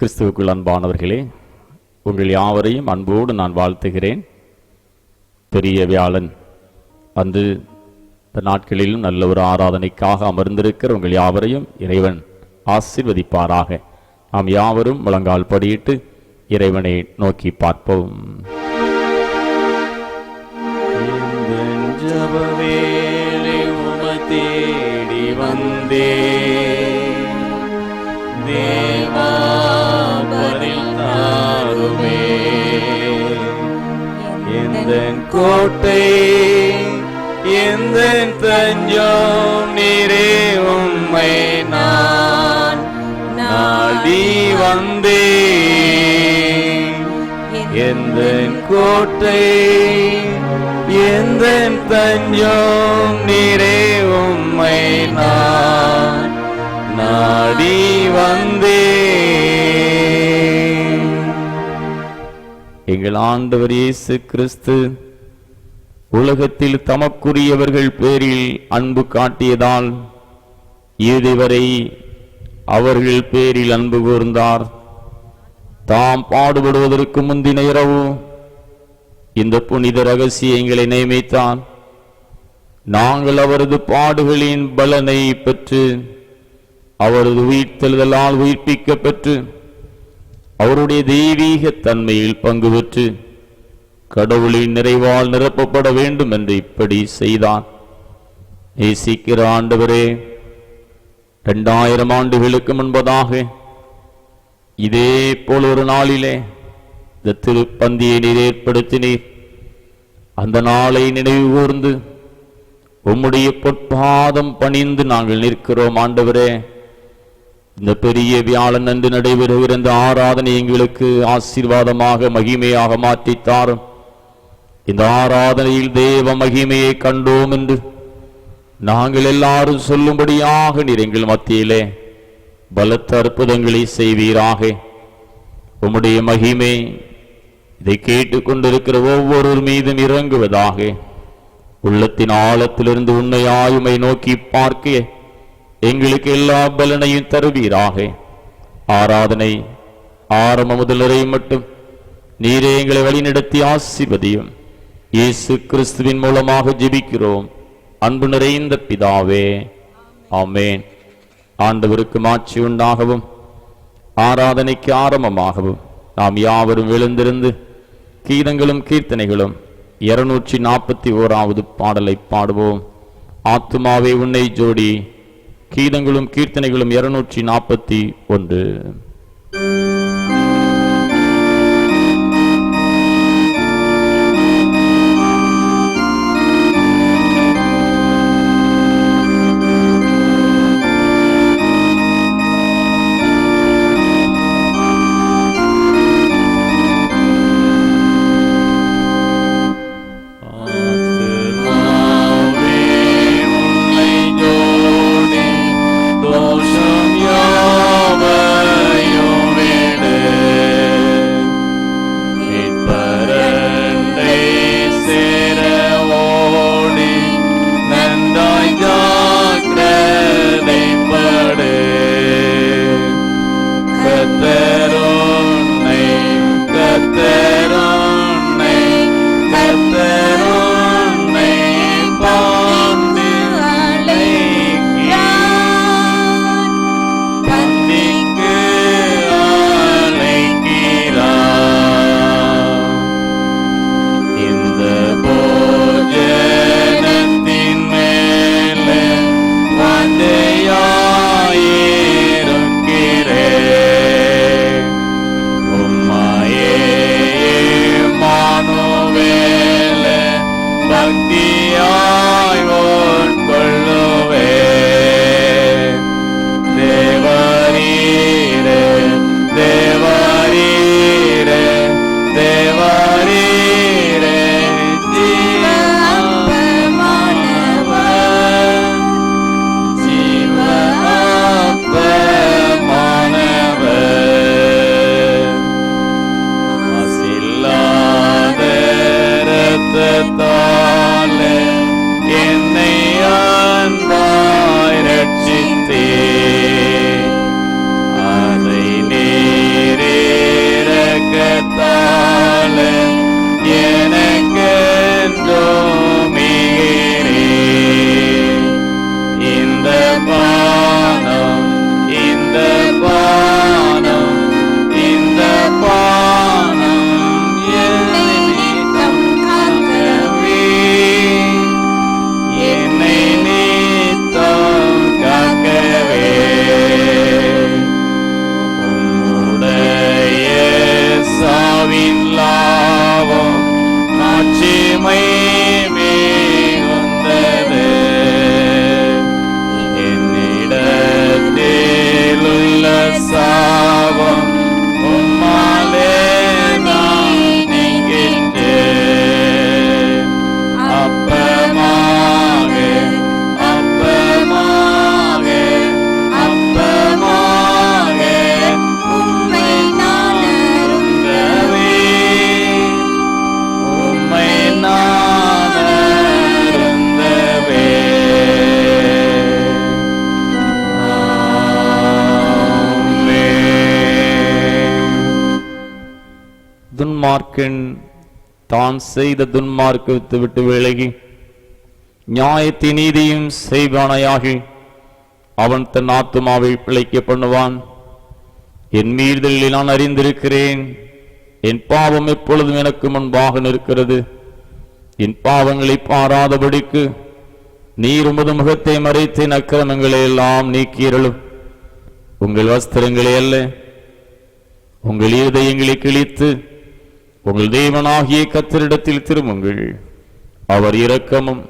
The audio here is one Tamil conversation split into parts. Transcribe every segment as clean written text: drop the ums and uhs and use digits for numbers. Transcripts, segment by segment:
கிறிஸ்துவுக்குள் அன்பானவர்களே, உங்கள் யாவரையும் அன்போடு நான் வாழ்த்துகிறேன். பெரிய வியாழன் அன்று இந்த நாட்களிலும் நல்ல ஒரு ஆராதனைக்காக அமர்ந்திருக்கிற உங்கள் யாவரையும் இறைவன் ஆசீர்வதிப்பாராக. நாம் யாவரும் முழங்கால் படியிட்டு இறைவனை நோக்கி பார்ப்போம். ஜபவேளை உமை தேடி வந்தே தேவா பதில் தாருமே. எந்தன் கோட்டை எந்தன் தஞ்சம் நீரே, உம்மை நான் நாடி வந்தே. எந்தன் கோட்டை எந்தன் தஞ்சம் நீரே, உம்மை நான் நாடி வந்தே. எங்கள் ஆண்டவர் இயேசு கிறிஸ்து உலகத்தில் தமக்குரியவர்கள் பேரில் அன்பு காட்டியதால் இதுவரை அவர்கள் பேரில் அன்பு கூர்ந்தார். தாம் பாடுபடுவதற்கு முந்தின இரவு இந்த புனித ரகசியங்களை நியமித்தார். நாங்கள் அவரது பாடுகளின் பலனை பெற்று அவரது உயிர்த்தெழுதலால் உயிர்ப்பிக்க பெற்று அவருடைய தெய்வீக தன்மையில் பங்கு பெற்று கடவுளின் நிறைவால் நிரப்பப்பட வேண்டும் என்று இப்படி செய்தான். நேசிக்கிற ஆண்டவரே, 2000 ஆண்டுகளுக்கு முன்பதாக இதே போல் ஒரு நாளிலே இந்த திருப்பந்தியை நீர் ஏற்படுத்தினீர். அந்த நாளை நினைவு கூர்ந்து உம்முடைய பொற்பாதம் பணிந்து நாங்கள் நிற்கிறோம். ஆண்டவரே, இந்த பெரிய வியாழன் அன்று நடைபெறுகிற இந்த ஆராதனை எங்களுக்கு ஆசீர்வாதமாக மகிமையாக மாற்றித்தாரும். இந்த ஆராதனையில் தேவ மகிமையை கண்டோம் என்று நாங்கள் எல்லாரும் சொல்லும்படியாக நீர் எங்கள் மத்தியிலே பலத்த அற்புதங்களை செய்வீராக. உம்முடைய மகிமை இதை கேட்டுக்கொண்டிருக்கிற ஒவ்வொருவர் மீதும் இறங்குவதாக. உள்ளத்தின் ஆழத்திலிருந்து உண்மையாயுமை நோக்கி பார்க்க எங்களுக்கு எல்லா பலனையும் தருவீராக. ஆராதனை ஆரம்ப முதலரை மட்டும் நீரே எங்களை வழிநடத்தி ஆசீர்வதியும். இயேசு கிறிஸ்துவின் மூலமாக ஜெபிக்கிறோம் அன்பு நிறைந்த பிதாவே, ஆமென். ஆண்டவருக்கு மாட்சி உண்டாகவும் ஆராதனைக்கு ஆரம்பமாகவும் நாம் யாவரும் எழுந்திருந்து கீதங்களும் கீர்த்தனைகளும் 241வது பாடலை பாடுவோம். ஆத்துமாவே உன்னை ஜோடி. கீதங்களும் கீர்த்தனைகளும் 241. துன்மார்க்கன் தான் செய்த துன்மார்க்கத்தை விட்டு விலகி நியாயத்தை நீதியும் செய்வானையாகி அவன் தன் ஆத்துமாவை பிழைக்க பண்ணுவான். என் மீறுதலில் நான் அறிந்திருக்கிறேன், என் பாவம் எப்பொழுதும் எனக்கு முன்பாக நிற்கிறது. என் பாவங்களை பாராதபடிக்கு நீர் உமது முகத்தை மறைத்து என் அக்கிரமங்களை எல்லாம் நீக்கீரலும். உங்கள் வஸ்திரங்களை அல்ல, உங்கள் இருதயங்களை கிழித்து உங்கள் தேவனாகிய கர்த்தரிடத்தில் திரும்புங்கள். அவர் இரக்கமும்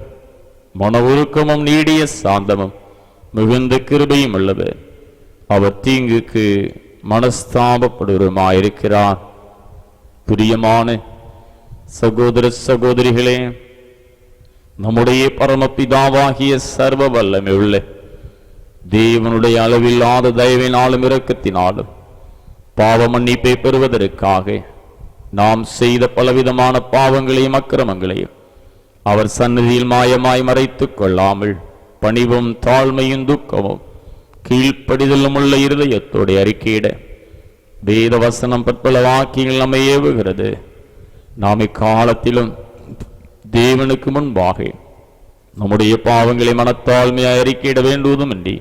மன உருக்கமும் நீடிய சாந்தமும் மிகுந்த கிருபையும் உள்ளவர். அவர் தீங்குக்கு மனஸ்தாபப்படுவருமாயிருக்கிறார். பிரியமான சகோதர சகோதரிகளே, நம்முடைய பரமபிதாவாகிய சர்வ வல்லமை உள்ள தேவனுடைய அளவில்லாத தயவினாலும் இரக்கத்தினாலும் பாவ மன்னிப்பை பெறுவதற்காக நாம் செய்த பலவிதமான பாவங்களையும் அக்கிரமங்களையும் அவர் சந்நிதியில் மாயமாய் மறைத்துக் கொள்ளாமல் பணிவும் தாழ்மையும் துக்கமும் கீழ்ப்படிதலும் உள்ள இருதயத்தோடு அறிக்கையிட வேத வசனம் பற்பல வாக்கியங்கள் நம்மை ஏவுகிறது. நாம் இக்காலத்திலும் தேவனுக்கு முன்பாக நம்முடைய பாவங்களை மனத்தாழ்மையாய் அறிக்கையிட வேண்டுவதுமின்றி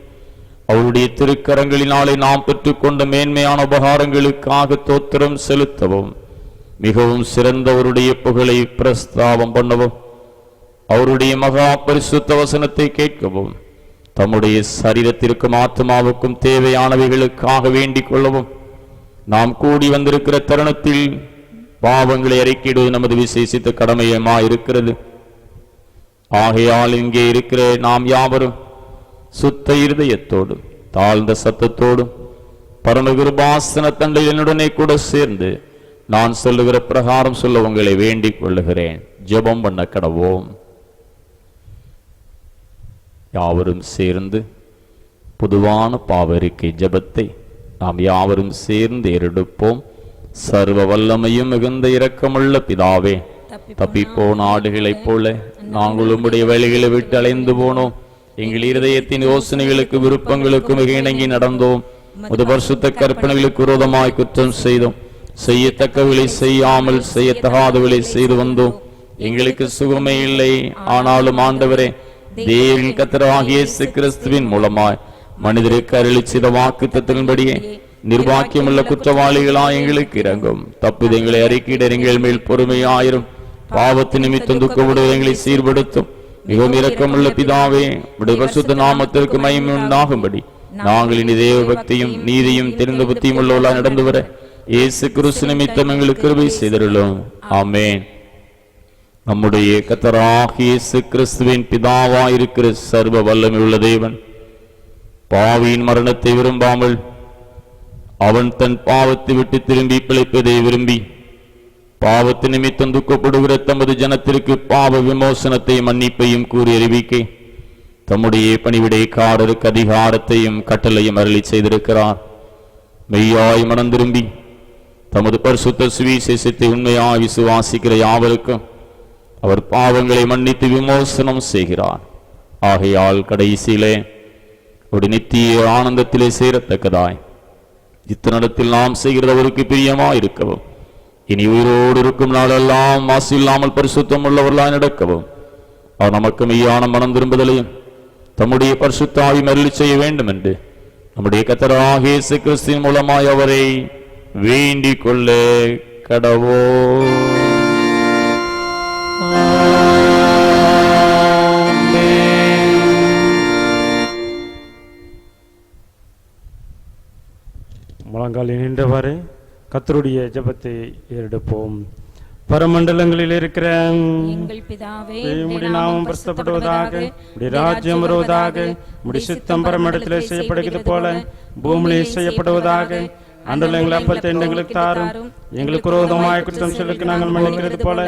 அவருடைய திருக்கரங்களினாலே நாம் பெற்றுக்கொண்ட மேன்மையான உபகாரங்களுக்காக தோத்திரம் செலுத்தவும் மிகவும் சிறந்தவருடைய புகழை பிரஸ்தாபம் பண்ணவும் அவருடைய மகா பரிசுத்த வசனத்தை கேட்கவும் தம்முடைய சரீரத்திற்கும் ஆத்மாவுக்கும் தேவையானவைகளுக்காக வேண்டிக் கொள்ளவும் நாம் கூடி வந்திருக்கிற தருணத்தில் பாவங்களை அறிக்கையிடுவது நமது விசேஷித்த கடமையமாயிருக்கிறது. ஆகையால் இங்கே இருக்கிற நாம் யாவரும் சுத்த இருதயத்தோடும் தாழ்ந்த சத்தத்தோடும் பரமகிருபாசன தண்டையினுடனே கூட சேர்ந்து நான் சொல்லுகிற பிரகாரம் சொல்ல உங்களை வேண்டிக் கொள்ளுகிறேன். ஜெபம் பண்ண கடவோம். யாவரும் சேர்ந்து பொதுவான பாவரிக்கை ஜெபத்தை நாம் யாவரும் சேர்ந்து ஏறெடுப்போம். சர்வ வல்லமையும் மிகுந்த இரக்கமுள்ள பிதாவே, தப்பிப்போன ஆடுகளைப் போல நாங்கள் உம்முடைய வழிகளை விட்டு அலைந்து போனோம். எங்கள் இருதயத்தின் யோசனைகளுக்கு விருப்பங்களுக்கு மிக இணங்கி நடந்தோம். முது பரிசுத்த கற்பனைகளுக்கு விரோதமாய் குற்றம் செய்தோம். செய்யத்தக்கவளை செய்யாமல் செய்யத்தகாதவளை செய்து வந்தோம். எங்களுக்கு சுகமே இல்லை. ஆனாலும் ஆண்டவரே, தேவன் கர்த்தராகிய இயேசு கிறிஸ்துவின் மூலமாய் மனிதருக்கு அருளி செய்த வாக்குத்தத்தின்படியே நிர்வாக்கியமுள்ள குற்றவாளிகளாய் எங்களுக்கு இறங்கும். தப்பிதங்களை அறிக்கையிட எங்கள் மேல் பொறுமையாயிரும். பாவத்து நிமித்தம் துக்கமுடைய எங்களை சீர்படுத்தும். மிகவும் இரக்கமுள்ள பிதாவே, உடைய பரிசுத்த நாமத்திற்கு மகிமை உண்டாகும்படி நாங்கள் இனி தேவ பக்தியும் நீதியும் தெரிந்த புத்தியும் உள்ளவர்களாய் நடந்து வர இயேசு கிறிஸ்து நிமித்தம் எங்களுக்கு கிருபை செய்தருளும். ஆமென். நம்முடைய கர்த்தராகிய இயேசு கிறிஸ்துவின் பிதாவாயிருக்கிற சர்வ வல்லமை உள்ள தேவன் பாவியின் மரணத்தை விரும்பாமல் அவன் தன் பாவத்தை விட்டு திரும்பி பிழைப்பதை விரும்பி பாவத்து நிமித்தம் துக்கப்படுகிற தமது ஜனத்திற்கு பாவ விமோசனத்தை மன்னிப்பையும் கூறி அறிவிக்க தம்முடைய பணிவிடைக்காரருக்கு அதிகாரத்தையும் கட்டளையும் அருளி செய்திருக்கிறார். மெய்யாய் மனம் திரும்பி தமது பரிசுத்த சுவிசேஷத்தை உண்மையாய் விசுவாசிக்கிற யாவருக்கும் அவர் பாவங்களை மன்னித்து விமோசனம் செய்கிறார். ஆகையால் கடைசியிலே ஒரு நித்திய ஆனந்தத்திலே சேரத்தக்கதாய் இத்தனத்தில் நாம் செய்கிறவருக்கு பிரியமாய் இருக்கவும் இனி உயிரோடு இருக்கும் நாளெல்லாம் மாசு இல்லாமல் பரிசுத்தம் உள்ளவர்களாய் நடக்கவும் அவர் நமக்கு மெய்யான மனம் திரும்புதலையும் தம்முடைய பரிசுத்த ஆவி அருளி செய்ய வேண்டும் என்று நம்முடைய கர்த்தராகிய இயேசு கிறிஸ்துவின் மூலமாய் அவரை வேண்டிக் கொள்ள கடவோம். முழங்காலில் நின்றவாறு கர்த்தருடைய ஜெபத்தை ஏறெடுப்போம். பரமண்டலங்களில் இருக்கிற எங்கள் பிதாவே, உம்முடைய நாமம் பரிசுத்தப்படுவதாக, உம்முடைய ராஜ்யம் வருவதாக, உம்முடைய சித்தம் பரமண்டலத்திலே செய்யப்படுகிறது போல பூமியிலே செய்யப்படுவதாக. அன்றுள்ள எங்கள் அப்பத்தை எங்களுக்கு தாரும். எங்களுக்கு விரோதமாய் குற்றம் சொல்லுக்கு நாங்கள் மன்னிக்கிறது போல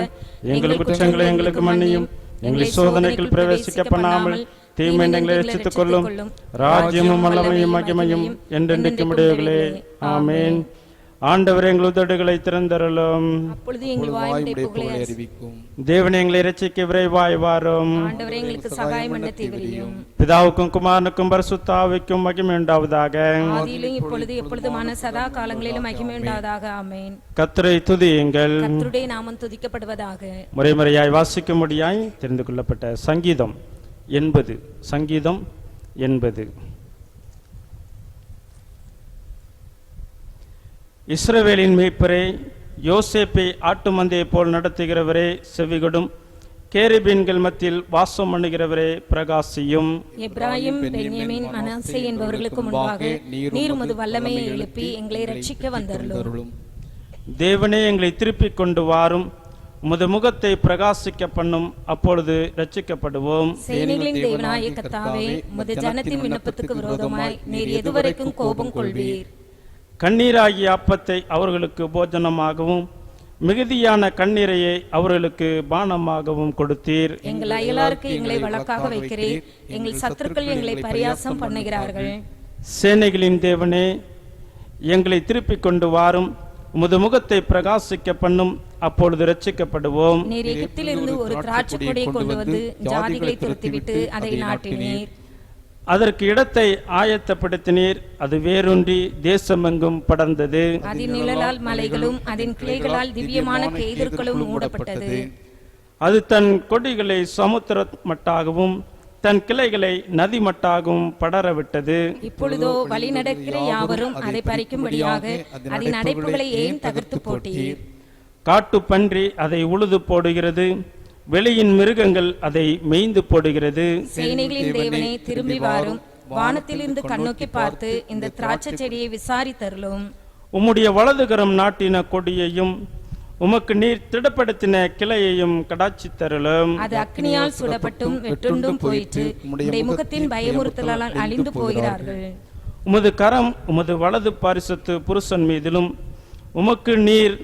எங்கள் குற்றங்களை எங்களுக்கு மன்னியும். எங்களை சோதனைகள் பிரவேசிக்க பண்ணாமல் தீமை எங்களை ரட்சித்துக் கொள்ளும். ராஜ்யமும் வல்லமையும் மகிமையும் என்றென்றைக்கும் உடையவர்களே. ஆமேன். ஆண்டவர் எங்கள் உதடுகளை திறந்தருளும். அப்பொழுது எங்கள் வாயுடைய புகழை அறிவிக்கும். தேவனை எங்களை இரட்சிக்க விரைவாய் வாரும். ஆண்டவரே எங்களுக்கு சகாயம் பண்ண தேவரையும். பிதாவுக்கும் குமாரனுக்கும் பரிசுத்த ஆவிக்கும் மகிமை உண்டாவதாக. ஆதியிலும் இப்பொழுது எப்பொழுதுமான சதா காலங்களிலும் மகிமை உண்டாவதாக. ஆமென். கர்த்தரை துதியுங்கள். கர்த்தருடைய நாமம் துதிக்கப்படுவதாக. முறைமுறையாய் வாசிக்கும்படியாய் தெரிந்து கொள்ளப்பட்ட சங்கீதம் 80. சங்கீதம் 80. இஸ்ரவேலின் மீட்பரே, யோசேப்பை ஆட்டு மந்தையை போல் நடத்துகிறவரே செவிகொடும். கேருபீன்கள் மத்தியில் வாசம் பண்ணுகிறவரே பிரகாசியும். எப்ராயிம் பென்யமீன் மனாசே என்பவர்களுக்கு முன்பாக நீர் உமது வல்லமையை எழுப்பி எங்களை ரட்சிக்க வந்தருளும். தேவனே, எங்களை திருப்பிக் கொண்டு வாரும். உமது முகத்தை பிரகாசிக்க பண்ணும், அப்பொழுது ரட்சிக்கப்படுவோம். சேனைகளின் தேவனாய கர்த்தாவே, உமது ஜனத்தின் விண்ணப்பத்துக்கு விரோதமாய் நீர் எதுவரைக்கும் கோபம் கொள்வீர்? கண்ணீராகிய அப்பத்தை அவர்களுக்கு போஜனமாகவும் மிகுதியான கண்ணீரையை அவர்களுக்கு பானமாகவும் கொடுத்தீர். எங்கள் அயலாருக்கு எங்களை வழக்காக வைக்கிறீர், எங்கள் சத்துருக்கள் எங்களை பரியாசம் பண்ணுகிறார்கள். சேனைகளின் தேவனே, எங்களை திருப்பிக் கொண்டு வாரும். உமது முகத்தை பிரகாசிக்க பண்ணும், அப்பொழுது ரட்சிக்கப்படுவோம். நீர் எகிப்திலிருந்து ஒரு திராட்சை கொடியை கொண்டு வந்து ஜாதிகளை துரத்திவிட்டு அதை நாட்டினீர். அதற்கு இடத்தை ஆயத்தப்படுத்தினீர், அது வேரூன்றி தேசமெங்கும் படர்ந்தது. அதன் நிழலால் மலைகளும் அதன் கிளைகளால் திவ்யமான கேதுர்களும் மூடப்பட்டது. அது தன் கொடிகளை சமுத்திர மட்டாகவும் தன் கிளைகளை நதி மட்டாகவும் படரவிட்டது. இப்பொழுதோ வழி நடக்கிற யாவரும் அதை பறிக்கும்படியாக அதன் அடைப்புகளை ஏன் தகர்த்து போட்டீர்? காட்டு பன்றி அதை உழுது போடுகிறது, வெளியின் மிருகங்கள் அதை மேய்ந்து போடுகிறது. சேனைகளின் தேவனே, திரும்பி வாரும். வானத்திலிருந்து கண்ணோக்கி பார்த்து இந்த திராட்சை செடியை விசாரித்தருளும். உம்முடைய வலதுகரம் நாட்டின கொடியையும் உமக்கு நீர் திடப்படுத்தின கிளையையும் கடாட்சி தருளும். அது அக்னியால் சுடப்பட்டும் வெட்டுண்டும் போயிற்று. உம்முடைய முகத்தின் பயமுறுத்தலால் அழிந்து போகிறார்கள். உமது கரம் உமது வலது பாரிசத்து புருஷன் மீதிலும் உமக்கு நீர்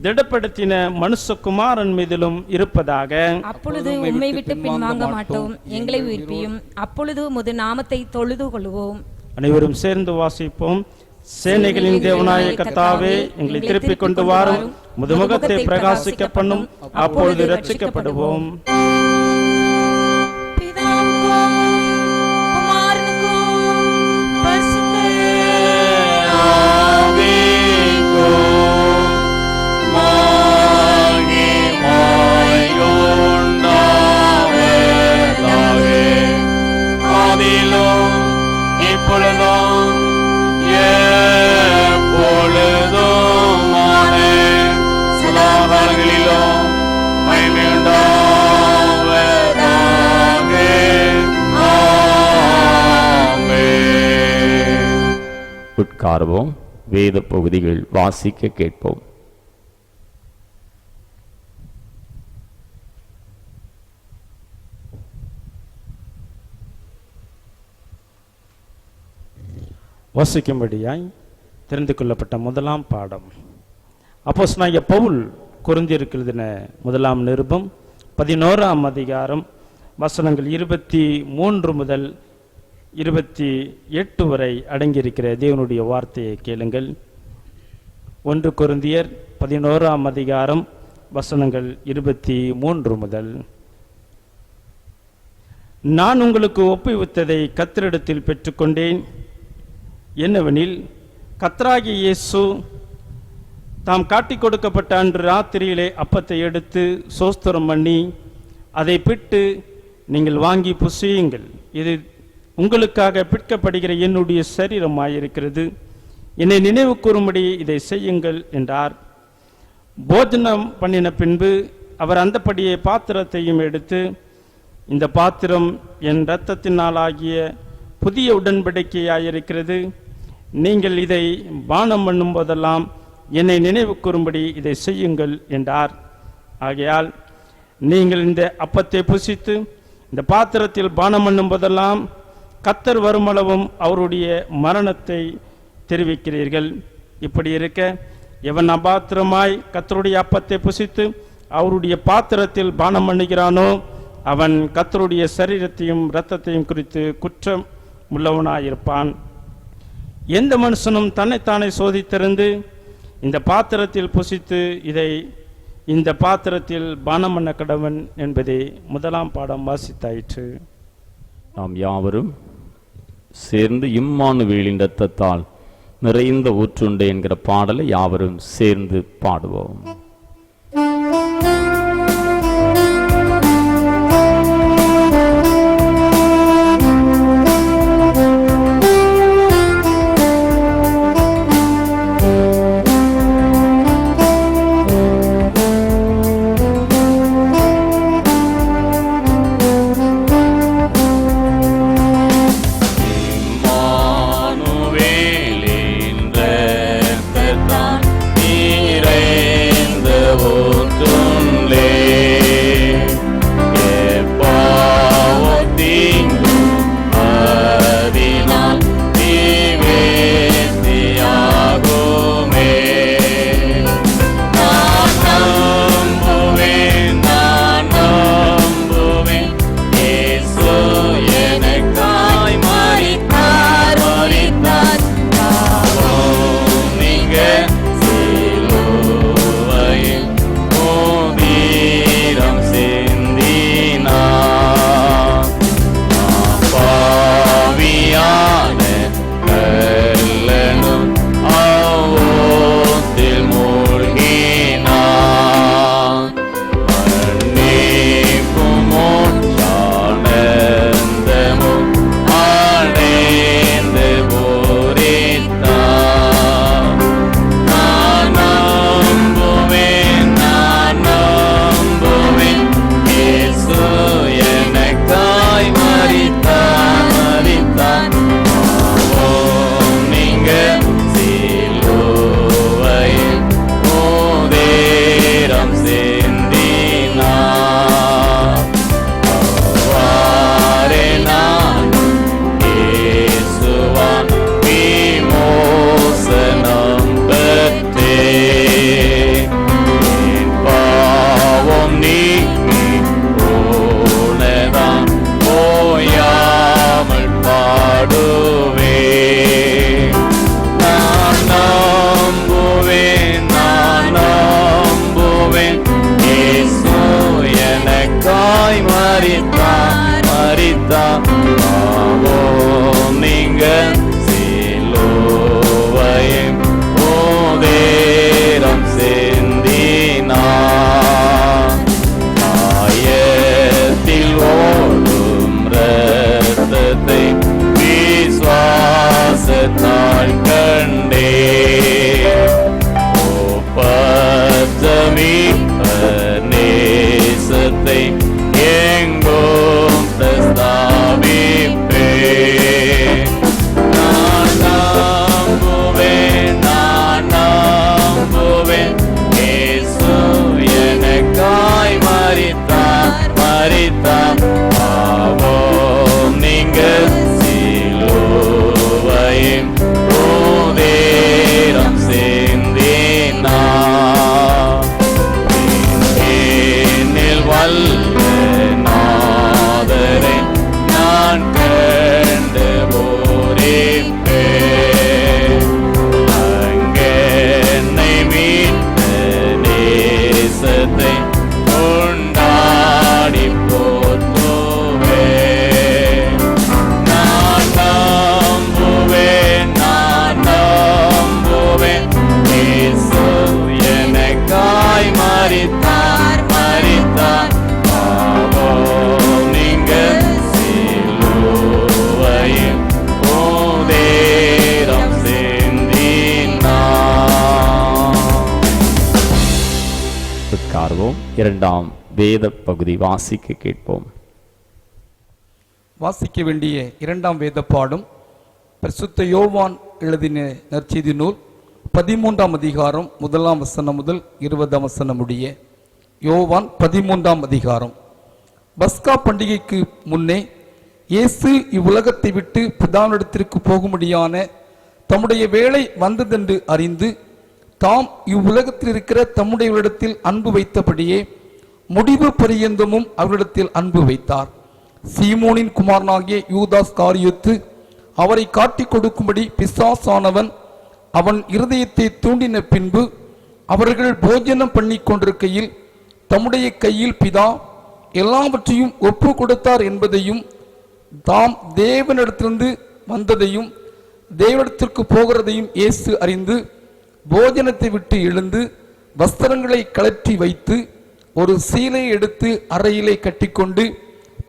திடப்படுத்தின மனுஷகுமாரன் மீதிலும் இருப்பதாக. அப்பொழுது உம்மை விட்டு பின்வாங்க மாட்டோம், எங்களை உயிர்ப்பியும். அப்பொழுது உமது நாமத்தை தொழுது கொள்வோம். அனைவரும் சேர்ந்து வாசிப்போம். சேனைகளின் தேவனாய கர்த்தாவே, எங்களை திருப்பிக் கொண்டு வாரும். உமது முகத்தை பிரகாசிக்க பண்ணும், அப்பொழுது ரட்சிக்கப்படுவோம். உட்காருவோம். வேத பகுதிகள் வாசிக்க கேட்போம். வாசிக்கும்படியாய் தெரிந்து கொள்ளப்பட்ட முதலாம் பாடம் அப்போஸ்தலனாகிய பவுல் கொரிந்தியருக்கு எழுதின முதலாம் நிருபம் 11ஆம் அதிகாரம் வசனங்கள் 23 முதல் 28 வரை அடங்கியிருக்கிற தேவனுடைய வார்த்தையை கேளுங்கள். 1 கொரிந்தியர் 11ஆம் அதிகாரம் வசனங்கள் 23 முதல். நான் உங்களுக்கு ஒப்புவித்ததை கர்த்தரிடத்தில் பெற்றுக்கொண்டேன். என்னவெனில், கர்த்தராகிய இயேசு தாம் காட்டிக் கொடுக்கப்பட்ட அன்று ராத்திரியிலே அப்பத்தை எடுத்து சோஸ்திரம் பண்ணி அதை பிட்டு, நீங்கள் வாங்கி புசியுங்கள், இது உங்களுக்காக பிற்கப்படுகிற என்னுடைய சரீரமாயிருக்கிறது, என்னை நினைவு கூறும்படி இதை செய்யுங்கள் என்றார். போஜனம் பண்ணின பின்பு அவர் அந்தப்படியே பாத்திரத்தையும் எடுத்து, இந்த பாத்திரம் என் இரத்தத்தினாலாகிய புதிய உடன்படிக்கையாயிருக்கிறது, நீங்கள் இதை பானம் பண்ணும் போதெல்லாம் என்னை நினைவு கூறும்படி இதை செய்யுங்கள் என்றார். ஆகையால் நீங்கள் இந்த அப்பத்தை புசித்து இந்த பாத்திரத்தில் பானம் பண்ணும் போதெல்லாம் கர்த்தர் வருமளவும் அவருடைய மரணத்தை தெரிவிக்கிறீர்கள். இப்படி இருக்க, எவன் அபாத்திரமாய் கர்த்தருடைய அப்பத்தை புசித்து அவருடைய பாத்திரத்தில் பானம் பண்ணுகிறானோ அவன் கர்த்தருடைய சரீரத்தையும் இரத்தத்தையும் குறித்து குற்றம் உள்ளவனாயிருப்பான். எந்த மனுஷனும் தன்னைத்தானே சோதித்திருந்து இந்த பாத்திரத்தில் புசித்து இந்த பாத்திரத்தில் பானம் பண்ண கடவன் என்பதை முதலாம் பாடம் வாசித்தாயிற்று. நாம் யாவரும் சேர்ந்து இம்மானுவேலின் இரத்தத்தால் நிறைந்த ஊற்றுண்டு என்கிற பாடலை யாவரும் சேர்ந்து பாடுவோம். இரண்டாம் வேத பகுதி வாசிக்க கேட்போம். வாசிக்க வேண்டிய இரண்டாம் வேத பாடம் பரிசுத்த யோவான் எழுதின நற்செய்தி நூல் 13ஆம் அதிகாரம் 1ஆம் வசனம் முதல் 20ஆம் வசனம் முடிய. யோவான் 13ஆம் அதிகாரம். பஸ்கா பண்டிகைக்கு முன்னே இயேசு இவ்வுலகத்தை விட்டு பிதாவினிடத்திற்கு போகும்படியான தம்முடைய வேளை வந்ததென்று அறிந்து தாம் இவ்வுலகத்தில் இருக்கிற தம்முடையவரிடத்தில் அன்பு வைத்தபடியே முடிவு பரியந்தமும் அவரிடத்தில் அன்பு வைத்தார். சீமோனின் குமாரனாகிய யூதாஸ் காரியோத்து அவரை காட்டிக் கொடுக்கும்படி பிசாசானவன் அவன் இருதயத்தை தூண்டின பின்பு அவர்கள் போஜனம் பண்ணி கொண்டிருக்கையில் தம்முடைய கையில் பிதா எல்லாவற்றையும் ஒப்பு கொடுத்தார் என்பதையும் தாம் தேவனிடத்திலிருந்து வந்ததையும் தேவனிடத்திற்கு போகிறதையும் இயேசு அறிந்து போஜனத்தை விட்டு எழுந்து வஸ்திரங்களை கழற்றி வைத்து ஒரு சீலை எடுத்து அறையிலே கட்டிக்கொண்டு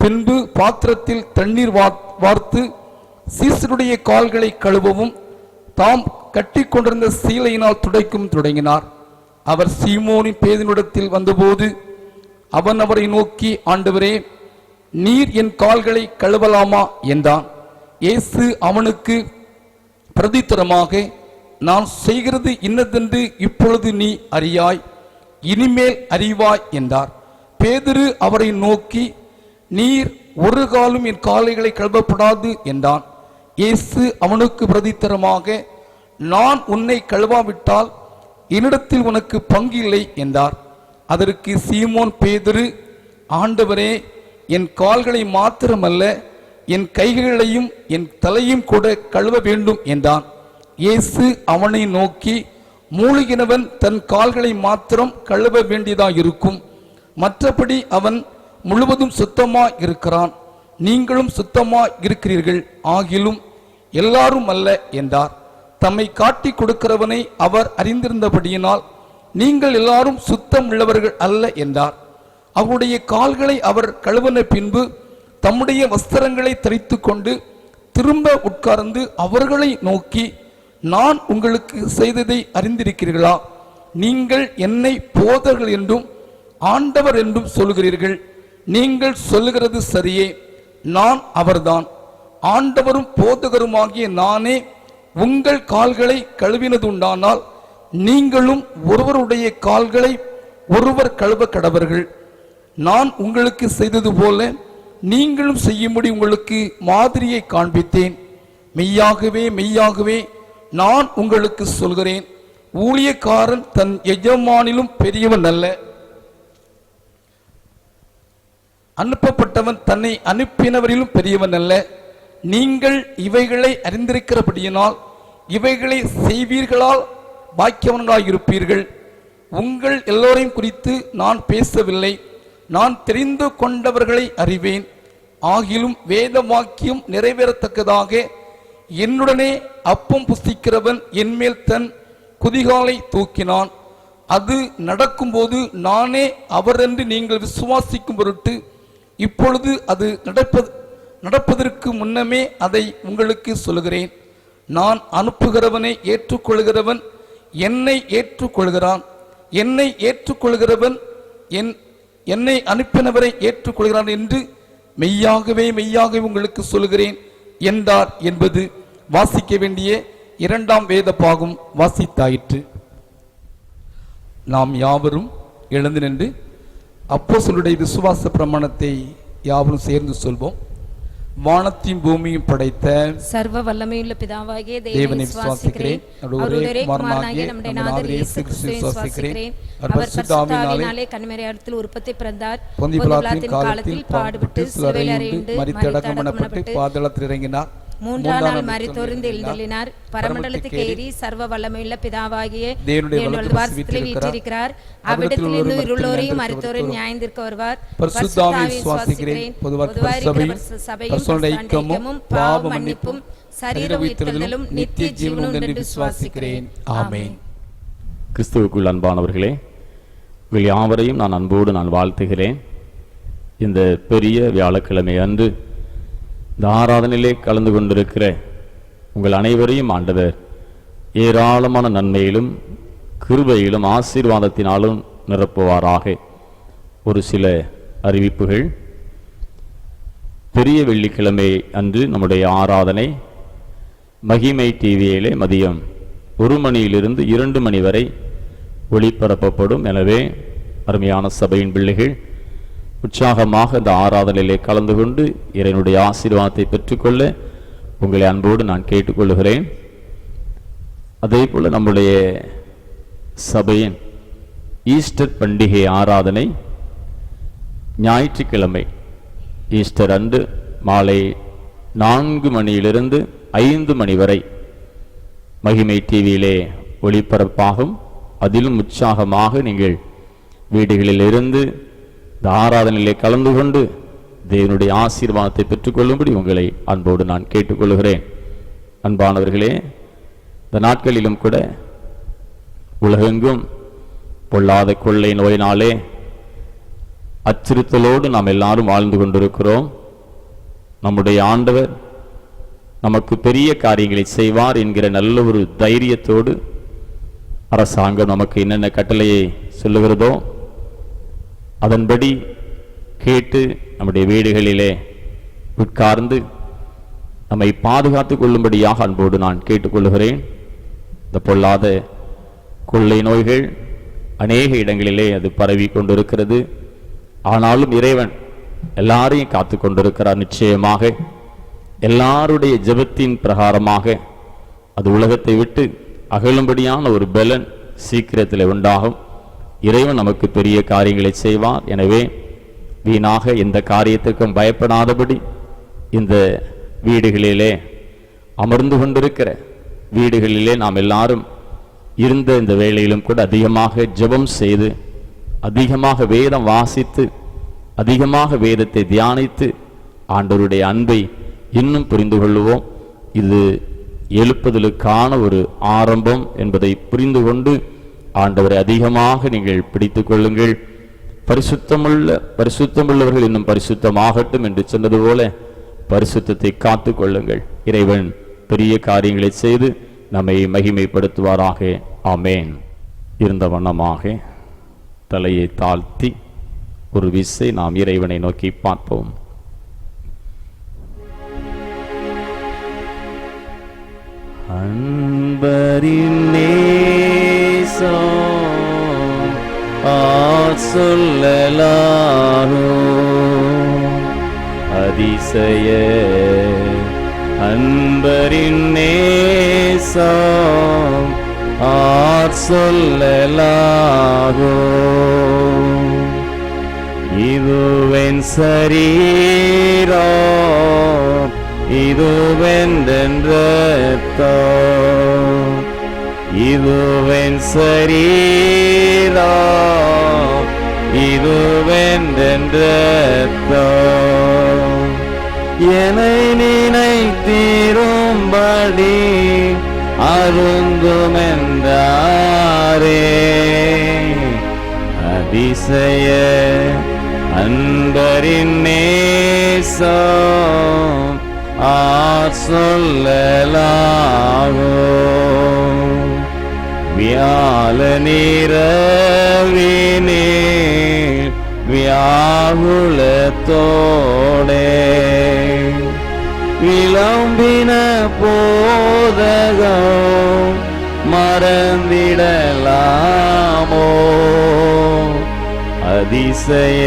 பின்பு பாத்திரத்தில் தண்ணீர் வார்த்து சீசருடைய கால்களை கழுவவும் தாம் கட்டி கொண்டிருந்த சீலையினால் துடைக்கும் தொடங்கினார். அவர் சீமோனின் பேதினிடத்தில் வந்தபோது அவன் அவரை நோக்கி, ஆண்டவரே, நீர் என் கால்களை கழுவலாமா என்றான். இயேசு அவனுக்கு பிரதித்தரமாக, நான் செய்கிறது இன்னதென்று இப்பொழுது நீ அறியாய், இனிமேல் அறிவாய் என்றார். பேதுரு அவரை நோக்கி, நீர் ஒரு காலும் என் கால்களை கழுவப்படாது என்றான். இயேசு அவனுக்கு பிரதித்தரமாக, நான் உன்னை கழுவாவிட்டால் என்னிடத்தில் உனக்கு பங்கு இல்லை என்றார். அதற்கு சீமோன் பேதுரு, ஆண்டவரே, என் கால்களை மாத்திரமல்ல என் கைகளையும் என் தலையும் கூட கழுவ வேண்டும் என்றான். இயேசு அவனை நோக்கி, மூழ்கினவன் தன் கால்களை மாத்திரம் கழுவ வேண்டியதாயிருக்கும், மற்றபடி அவன் முழுவதும் சுத்தமாய் இருக்கிறான். நீங்களும் சுத்தமாய் இருக்கிறீர்கள், ஆகிலும் எல்லாரும் அல்ல என்றார். தம்மை காட்டி கொடுக்கிறவனை அவர் அறிந்திருந்தபடியினால் நீங்கள் எல்லாரும் சுத்தம் உள்ளவர்கள் அல்ல என்றார். அவருடைய கால்களை அவர் கழுவன பின்பு தம்முடைய வஸ்திரங்களை தரித்து கொண்டு திரும்ப உட்கார்ந்து அவர்களை நோக்கி, நான் உங்களுக்கு செய்ததை அறிந்திருக்கிறீர்களா? நீங்கள் என்னை போதகர்கள் என்றும் ஆண்டவர் என்றும் சொல்கிறீர்கள். நீங்கள் சொல்லுகிறது சரியே, நான் அவர்தான். ஆண்டவரும் போதகருமாகிய நானே உங்கள் கால்களை கழுவினதுண்டானால் நீங்களும் ஒருவருடைய கால்களை ஒருவர் கழுவ கடவர்கள். நான் உங்களுக்கு செய்தது போல நீங்களும் செய்யும்படி உங்களுக்கு மாதிரியை காண்பித்தேன். மெய்யாகவே மெய்யாகவே நான் உங்களுக்கு சொல்கிறேன், ஊழியக்காரன் தன் எஜமானிலும் பெரியவன் அல்ல, அனுப்பப்பட்டவன் தன்னை அனுப்பினவரிலும் பெரியவன் அல்ல. நீங்கள் இவைகளை அறிந்திருக்கிறபடியினால் இவைகளை செய்வீர்களால் பாக்கியவன்களாயிருப்பீர்கள். உங்கள் எல்லோரையும் குறித்து நான் பேசவில்லை, நான் தெரிந்து கொண்டவர்களை அறிவேன். ஆகிலும் வேத வாக்கியம் நிறைவேறத்தக்கதாக என்னுடனே அப்பம் புசிக்கிறவன் என்மேல் தன் குதிகாலை தூக்கினான். அது நடக்கும்போது நானே அவரென்று நீங்கள் விசுவாசிக்கும் பொருட்டு இப்பொழுது அது நடப்பதற்கு முன்னமே அதை உங்களுக்கு சொல்கிறேன். நான் அனுப்புகிறவனை ஏற்றுக்கொள்கிறவன் என்னை ஏற்றுக்கொள்கிறான், என்னை ஏற்றுக்கொள்கிறவன் என்னை அனுப்பினவரை ஏற்றுக்கொள்கிறான் என்று மெய்யாகவே மெய்யாகவே உங்களுக்கு சொல்கிறேன் என்றார் என்பது வாசிக்க வேண்டிய 2ஆம் வேத பாகம் வாசித்தாயிற்று. நாம் யாவரும் எழுந்து நின்று அப்போஸ்தலருடைய விசுவாச பிரமாணத்தை யாவரும் சேர்ந்து சொல்வோம். வானத்தையும் பூமியும் படைத்த சர்வ வல்லமையுள்ள பிதாவாகிய தேவனை விசுவாசிக்கிறேன். அவருடைய குமாரனாகிய நம்முடைய நாதர் இயேசு கிறிஸ்துவை விசுவாசிக்கிறேன். அவர் பரிசுத்தாவியினாலே கன்னிமரியாத்தில் உற்பத்தி பிறந்தார். பொந்திய பிலாத்தின் காலத்தில் பாடுபட்டு சிலுவையில் அறையுண்டு மரித்து அடக்கமப்பட்டு பாதாளத்தில் இறங்கினார். 3ஆம் நாள் மரித்தோர்ந்து எழுந்தருளினார். பரமண்டலத்துக்கு ஏறி சர்வ வல்லமையுள்ள பிதாவாகிய தேவனுடைய வலதுபார்சத்திலே வீற்றிருக்கிறார். அவ்விடத்திலிருந்து இருளோரையும் மரித்தோரையும் நியாயந்தீர்க்க வருவார். பரிசுத்தாவியை விசுவாசிக்கிறேன். பொதுவாக சபையும் ஐக்கியமும் பாவ மன்னிப்பும் சரீர உயிர்த்தெழுதலும் நித்திய ஜீவனும் என்று விசுவாசிக்கிறேன். ஆமென். கிறிஸ்துவுக்குள் அன்பானவர்களே, உங்கள் யாவரையும் நான் அன்போடு வாழ்த்துகிறேன். இந்த பெரிய வியாழக்கிழமை அன்று இந்த ஆராதனையிலே கலந்து கொண்டிருக்கிற உங்கள் அனைவரையும் ஆண்டவர் ஏராளமான நன்மையிலும் கிருபையிலும் ஆசீர்வாதத்தினாலும் நிரப்புவாராக. ஒரு சில அறிவிப்புகள். பெரிய வெள்ளிக்கிழமை அன்று நம்முடைய ஆராதனை மகிமை டிவியிலே மதியம் 1 மணியிலிருந்து 2 மணி வரை ஒளிபரப்பப்படும். எனவே அருமையான சபையின் பிள்ளைகள் உற்சாகமாக இந்த ஆராதனையிலே கலந்து கொண்டு இறைவனுடைய ஆசீர்வாதத்தை பெற்றுக்கொள்ள உங்களை அன்போடு நான் கேட்டுக்கொள்கிறேன். அதே போல் நம்முடைய சபையின் ஈஸ்டர் பண்டிகை ஆராதனை ஞாயிற்றுக்கிழமை ஈஸ்டர் அன்று மாலை 4 மணியிலிருந்து 5 மணி வரை மகிமை டிவியிலே ஒளிபரப்பாகும். அதிலும் உற்சாகமாக நீங்கள் வீடுகளில் இருந்து இந்த ஆராதனையிலே கலந்து கொண்டு தேவனுடைய ஆசீர்வாதத்தை பெற்றுக்கொள்ளும்படி உங்களை அன்போடு நான் கேட்டுக்கொள்கிறேன். அன்பானவர்களே, இந்த நாட்களிலும் கூட உலகெங்கும் பொல்லாத கொள்ளை நோயினாலே அச்சுறுத்தலோடு நாம் எல்லாரும் வாழ்ந்து கொண்டிருக்கிறோம். நம்முடைய ஆண்டவர் நமக்கு பெரிய காரியங்களை செய்வார் என்கிற நல்ல ஒரு தைரியத்தோடு அரசாங்கம் நமக்கு என்னென்ன கட்டளையை சொல்லுகிறதோ அதன்படி கேட்டு நம்முடைய வீடுகளிலே உட்கார்ந்து நம்மை பாதுகாத்துக் கொள்ளும்படியாக அன்போடு நான் கேட்டுக்கொள்கிறேன். இந்த பொல்லாத கொள்ளை நோய்கள் அநேக இடங்களிலே அது பரவி கொண்டிருக்கிறது. ஆனாலும் இறைவன் எல்லாரையும் காத்து கொண்டிருக்கிறார். நிச்சயமாக எல்லாருடைய ஜெபத்தின் பிரகாரமாக அது உலகத்தை விட்டு அகலும்படியான ஒரு பலன் சீக்கிரத்தில் உண்டாகும். இறைவன் நமக்கு பெரிய காரியங்களை செய்வார். எனவே வீணாக எந்த காரியத்திற்கும் பயப்படாதபடி இந்த வீடுகளிலே அமர்ந்து கொண்டிருக்கிற வீடுகளிலே நாம் எல்லாரும் இருந்த இந்த வேளையிலும் கூட அதிகமாக ஜெபம் செய்து, அதிகமாக வேதம் வாசித்து, அதிகமாக வேதத்தை தியானித்து ஆண்டவருடைய அன்பை இன்னும் புரிந்து கொள்ளுவோம். இது எழுப்புதலுக்கான ஒரு ஆரம்பம் என்பதை புரிந்து கொண்டு ஆண்டவரை அதிகமாக நீங்கள் பிடித்து கொள்ளுங்கள். பரிசுத்தமுள்ளவர்கள் இன்னும் பரிசுத்தமாகட்டும் என்று சொன்னது போல பரிசுத்தத்தை காத்து கொள்ளுங்கள். இறைவன் பெரிய காரியங்களை செய்து நம்மை மகிமைப்படுத்துவாராக. ஆமேன். இருந்த வண்ணமாக தலையை தாழ்த்தி ஒரு விசை நாம் இறைவனை நோக்கி பார்ப்போம். அன்பரின் நேசம் சொல்லலாகும் அதிசய அன்பரின் நேசம் சொல்லலாகும் இதுவென் சரீரம் இதுவென் ரத்தம் இதுவென் சரீரம் இதுவென் ரத்தம் என்னை நினைத்திரும்படி அருந்துமென்றாரே அதிசய அன்பரின் நேசம் சொல்லலாகும் வியாழ நிறவினில் வியாகுலத்தோடே விளம்பின போதகம் மறந்திடலாமோ அதிசய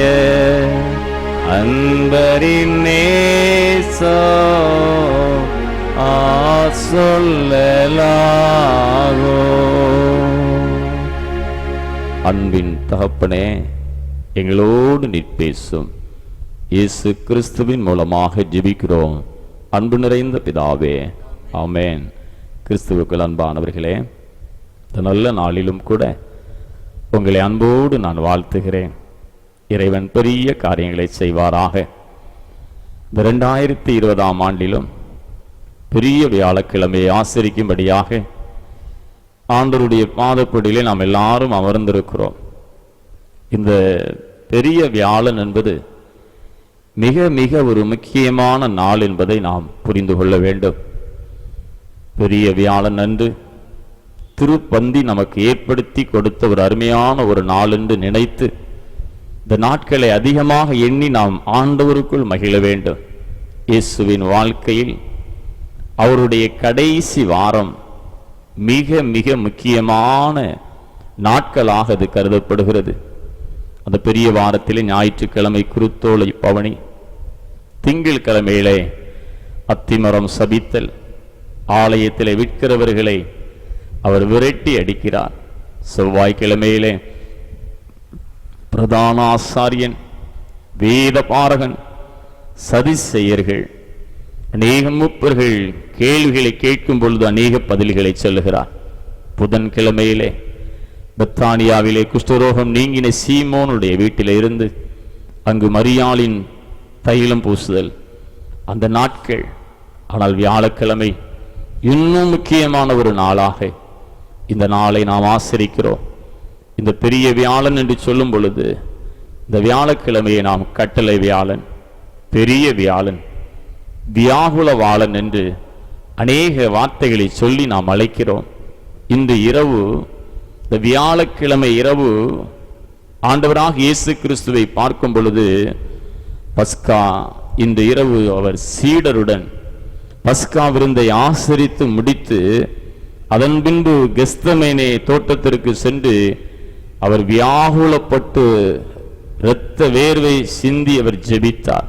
அன்பரின் நேசம் சொல்லலாகும். அன்பின் தகப்பனே, எங்களோடு நிற்பேசும் இயேசு கிறிஸ்துவின் மூலமாக ஜெபிக்கிறோம் அன்பு நிறைந்த பிதாவே, ஆமேன். கிறிஸ்துவுக்குள் அன்பானவர்களே, இந்த நல்ல நாளிலும் கூட உங்களை அன்போடு நான் வாழ்த்துகிறேன். இறைவன் பெரிய காரியங்களை செய்வாராக. இந்த 2020ஆம் ஆண்டிலும் பெரிய வியாழக்கிழமையை ஆசரிக்கும்படியாக ஆண்டவருடைய பாதப்படியிலே நாம் எல்லாரும் அமர்ந்திருக்கிறோம். இந்த பெரிய வியாழன் என்பது மிக மிக ஒரு முக்கியமான நாள் என்பதை நாம் புரிந்து கொள்ள வேண்டும். பெரிய வியாழன் அன்று திருப்பந்தி நமக்கு ஏற்படுத்தி கொடுத்த ஒரு அருமையான ஒரு நாள் என்று நினைத்து இந்த நாட்களை அதிகமாக எண்ணி நாம் ஆண்டவருக்குள் மகிழ வேண்டும். இயேசுவின் வாழ்க்கையில் அவருடைய கடைசி வாரம் மிக மிக முக்கியமான நாட்களாக அது கருதப்படுகிறது. அந்த பெரிய வாரத்திலே ஞாயிற்றுக்கிழமை குருத்தோலை பவனி, திங்கள் கிழமையிலே அத்திமரம் சபித்தல், ஆலயத்திலே விற்கிறவர்களை அவர் விரட்டி அடிக்கிறார். செவ்வாய்க்கிழமையிலே பிரதான ஆசாரியன், வேத பாரகன், சதிசெயர்கள் அநேக மூப்பர்கள் கேள்விகளை கேட்கும் பொழுது அநேக பதில்களை சொல்லுகிறார். புதன்கிழமையிலே பெத்தானியாவிலே குஷ்டரோகம் நீங்கின சீமோனுடைய வீட்டில் இருந்து அங்கு மரியாளின் தைலம் பூசுதல் அந்த நாட்கள். ஆனால் வியாழக்கிழமை இன்னும் முக்கியமான ஒரு நாளாக இந்த நாளை நாம் ஆசரிக்கிறோம். இந்த பெரிய வியாழன் என்று சொல்லும் பொழுது இந்த வியாழக்கிழமையை நாம் கட்டளை வியாழன், பெரிய வியாழன், வியாகுல வாழன் என்று அநேக வார்த்தைகளை சொல்லி நாம் அழைக்கிறோம். இன்று இரவு, இந்த வியாழக்கிழமை இரவு ஆண்டவராக இயேசு கிறிஸ்துவை பார்க்கும் பொழுது பஸ்கா, இன்று இரவு அவர் சீடருடன் பஸ்கா விருந்தை ஆசரித்து முடித்து அதன் பின்பு கெத்செமனே தோட்டத்திற்கு சென்று அவர் வியாகுலப்பட்டு இரத்த வேர்வை சிந்தி அவர் ஜெபித்தார்.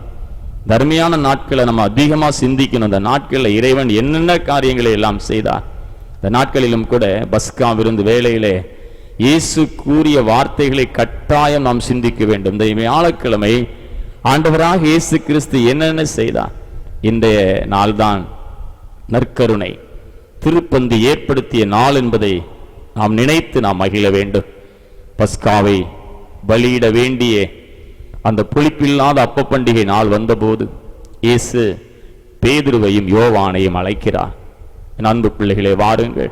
தர்மையான நாட்களை நம்ம அதிகமா சிந்திக்கணும். அந்த நாட்களில் இறைவன் என்னென்ன காரியங்களை எல்லாம் செய்தார். இந்த நாட்களிலும் கூட பஸ்கா விருந்து வேளையிலே இயேசு கூறிய வார்த்தைகளை கட்டாயம் நாம் சிந்திக்க வேண்டும். இந்த வியாழக்கிழமை ஆண்டவராக இயேசு கிறிஸ்து என்னென்ன செய்தார். இன்றைய நாள்தான் நற்கருணை திருப்பந்தி ஏற்படுத்திய நாள் என்பதை நாம் நினைத்து நாம் மகிழ வேண்டும். பஸ்காவை பலியிட வேண்டிய அந்த புளிப்பில்லாத அப்ப பண்டிகை நாள் வந்தபோது இயேசு பேதுருவையும் யோவானையும் அழைக்கிறார். என் அன்பு பிள்ளைகளே, வாருங்கள்.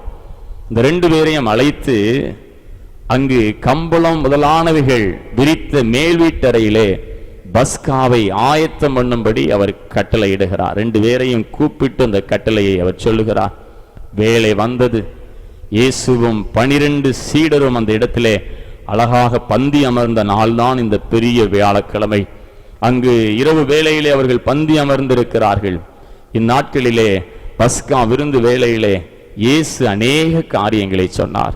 இந்த ரெண்டு பேரையும் அழைத்து அங்கு கம்பளம் முதலானவைகள் விரித்த மேல் வீட்டறையிலே பஸ்காவை ஆயத்தம் பண்ணும்படி அவர் கட்டளையிடுகிறார். ரெண்டு பேரையும் கூப்பிட்டு அந்த கட்டளையை அவர் சொல்லுகிறார். வேலை வந்தது. இயேசுவும் 12 சீடரும் அந்த இடத்திலே அழகாக பந்தி அமர்ந்த நாள்தான் இந்த பெரிய வியாழக்கிழமை. அங்கு இரவு வேளையிலே அவர்கள் பந்தி அமர்ந்திருக்கிறார்கள். இந்நாட்களிலே பஸ்கா விருந்து வேளையிலே இயேசு அநேக காரியங்களை சொன்னார்.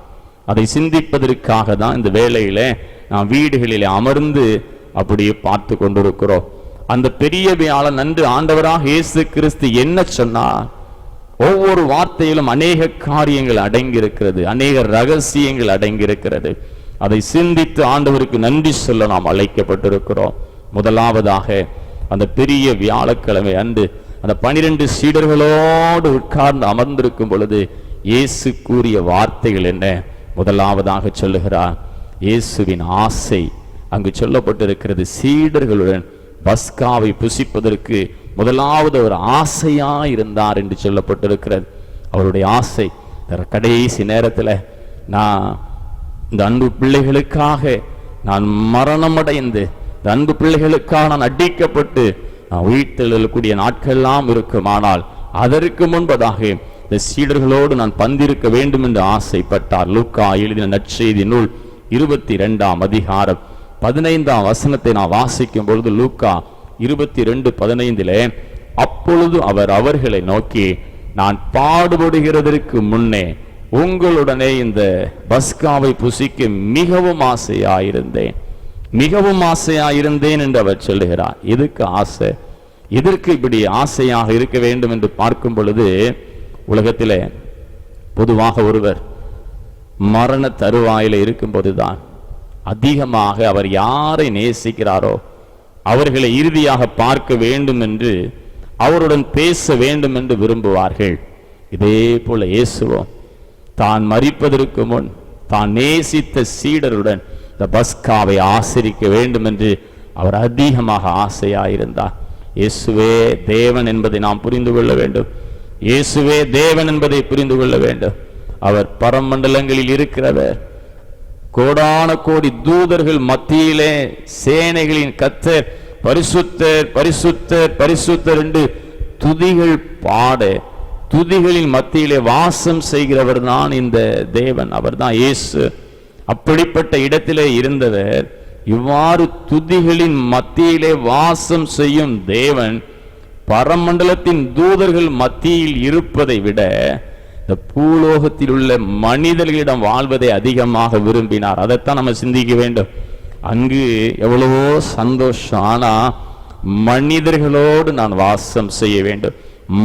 அதை சிந்திப்பதற்காக தான் இந்த வேளையிலே நாம் வீடுகளிலே அமர்ந்து அப்படியே பார்த்து கொண்டிருக்கிறோம். அந்த பெரிய வியாழன் அன்று ஆண்டவராக இயேசு கிறிஸ்து என்ன சொன்னார்? ஒவ்வொரு வார்த்தையிலும் அநேக காரியங்கள் அடங்கியிருக்கிறது, அநேக ரகசியங்கள் அடங்கியிருக்கிறது. அதை சிந்தித்து ஆண்டவருக்கு நன்றி சொல்ல நாம் அழைக்கப்பட்டிருக்கிறோம். முதலாவதாக அந்த பெரிய வியாழக்கிழமை அன்று அந்த 12 சீடர்களோடு உட்கார்ந்து அமர்ந்திருக்கும் பொழுது இயேசு கூறிய வார்த்தைகள் என்ன? முதலாவதாக சொல்லுகிறார், இயேசுவின் ஆசை அங்கு சொல்லப்பட்டிருக்கிறது. சீடர்களுடன் பஸ்காவை புசிப்பதற்கு முதலாவது ஒரு ஆசையா இருந்தார் என்று சொல்லப்பட்டிருக்கிறது. அவருடைய ஆசை கடைசி நேரத்தில் நான் இந்த அன்பு பிள்ளைகளுக்காக நான் மரணம் அடைந்து, இந்த அன்பு பிள்ளைகளுக்காக நான் அடிக்கப்பட்டு நான் உயிர்த்தெழக்கூடிய நாட்கள்லாம் இருக்குமானால் அதற்கு முன்பதாக இந்த சீடர்களோடு நான் பந்திருக்க வேண்டும் என்று ஆசைப்பட்டார். லூக்கா எழுதின நற்செய்தி நூல் 22ஆம் அதிகாரம் 15ஆம் வசனத்தை நான் வாசிக்கும் பொழுது லூக்கா 22:15 அப்பொழுது அவர் அவர்களை நோக்கி, நான் பாடுபடுகிறதற்கு முன்னே உங்களுடனே இந்த பஸ்காவை புசிக்க மிகவும் ஆசையாயிருந்தேன் என்று அவர் சொல்லுகிறார். எதுக்கு ஆசை? இதற்கு இப்படி ஆசையாக இருக்க வேண்டும் என்று பார்க்கும் பொழுது உலகத்திலே பொதுவாக ஒருவர் மரண தருவாயில இருக்கும் போதுதான் அதிகமாக அவர் யாரை நேசிக்கிறாரோ அவர்களை இறுதியாக பார்க்க வேண்டும் என்று, அவருடன் பேச வேண்டும் என்று விரும்புவார்கள். இதே போல இயேசுவும் தான் மரிப்பதற்கு முன் தான் நேசித்த சீடருடன் இந்த பஸ்காவை ஆசரிக்க வேண்டும் என்று அவர் அதிகமாக ஆசையாயிருந்தார். இயேசுவே தேவன் என்பதை நாம் புரிந்து கொள்ள வேண்டும். இயேசுவே தேவன் என்பதை புரிந்து கொள்ள வேண்டும். அவர் பரமண்டலங்களில் இருக்கிறவர். கோடான கோடி தூதர்கள் மத்தியிலே சேனைகளின் கர்த்தர் பரிசுத்தர் பரிசுத்தர் பரிசுத்தர் என்று துதிகள் பாட, துதிகளின் மத்தியிலே வாசம் செய்கிறவர் தான் இந்த தேவன். அவர் தான் இயேசு. அப்படிப்பட்ட இடத்திலே இருந்தவர் இவ்வாறு துதிகளின் மத்தியிலே வாசம் செய்யும் தேவன் பரமண்டலத்தின் தூதர்கள் மத்தியில் இருப்பதை விட இந்த பூலோகத்தில் உள்ள மனிதர்களிடம் வாழ்வதை அதிகமாக விரும்பினார். அதைத்தான் நம்ம சிந்திக்க வேண்டும். அங்கு எவ்வளவோ சந்தோஷம், ஆனா மனிதர்களோடு நான் வாசம் செய்ய வேண்டும்,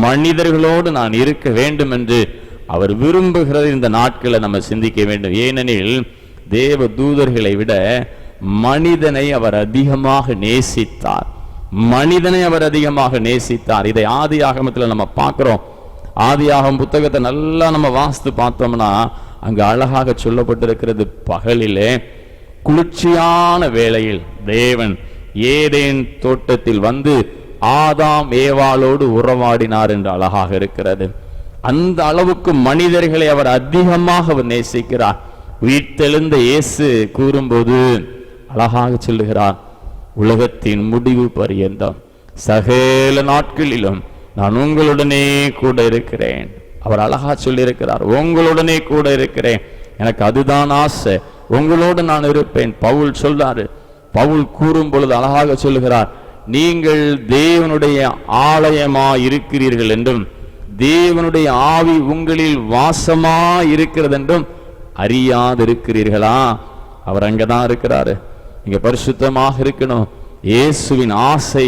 மனிதர்களோடு நான் இருக்க வேண்டும் என்று அவர் விரும்புகிறது. இந்த நாட்களை நம்ம சிந்திக்க வேண்டும். ஏனெனில் தேவ தூதர்களை விட மனிதனை அவர் அதிகமாக நேசித்தார். மனிதனை அவர் அதிகமாக நேசித்தார். இதை ஆதி ஆகமத்தில் நம்ம பார்க்கிறோம். ஆதி ஆகம புத்தகத்தை நல்லா நம்ம வாசித்து பார்த்தோம்னா அங்கு அழகாக சொல்லப்பட்டிருக்கிறது, பகலிலே குளிர்ச்சியான வேளையில் தேவன் ஏதேன் தோட்டத்தில் வந்து ஆதாம் ஏவாளோடு உறவாடினார் என்று அழகாக இருக்கிறது. அந்த அளவுக்கு மனிதர்களை அவர் அதிகமாக அவர் நேசிக்கிறார். உயிர்த்தெழுந்த இயேசு கூறும்போது அழகாக சொல்லுகிறார், உலகத்தின் முடிவு பரியந்தம் சகல நாட்களிலும் நான் உங்களுடனே கூட இருக்கிறேன். அவர் அழகா சொல்லியிருக்கிறார், உங்களுடனே கூட இருக்கிறேன், எனக்கு அதுதான் ஆசை, உங்களோடு நான் இருப்பேன். பவுல் சொல்றாரு. பவுல் கூறும் பொழுது அழகாக சொல்லுகிறார், நீங்கள் தேவனுடைய ஆலயமா இருக்கிறீர்கள் என்றும் தேவனுடைய ஆவி உங்களில் வாசமா இருக்கிறது என்றும் அறியாதிருக்கிறீர்களா? அவர் அங்கதான் இருக்கிறாரு. நீங்க பரிசுத்தமாக இருக்கணும். இயேசுவின் ஆசை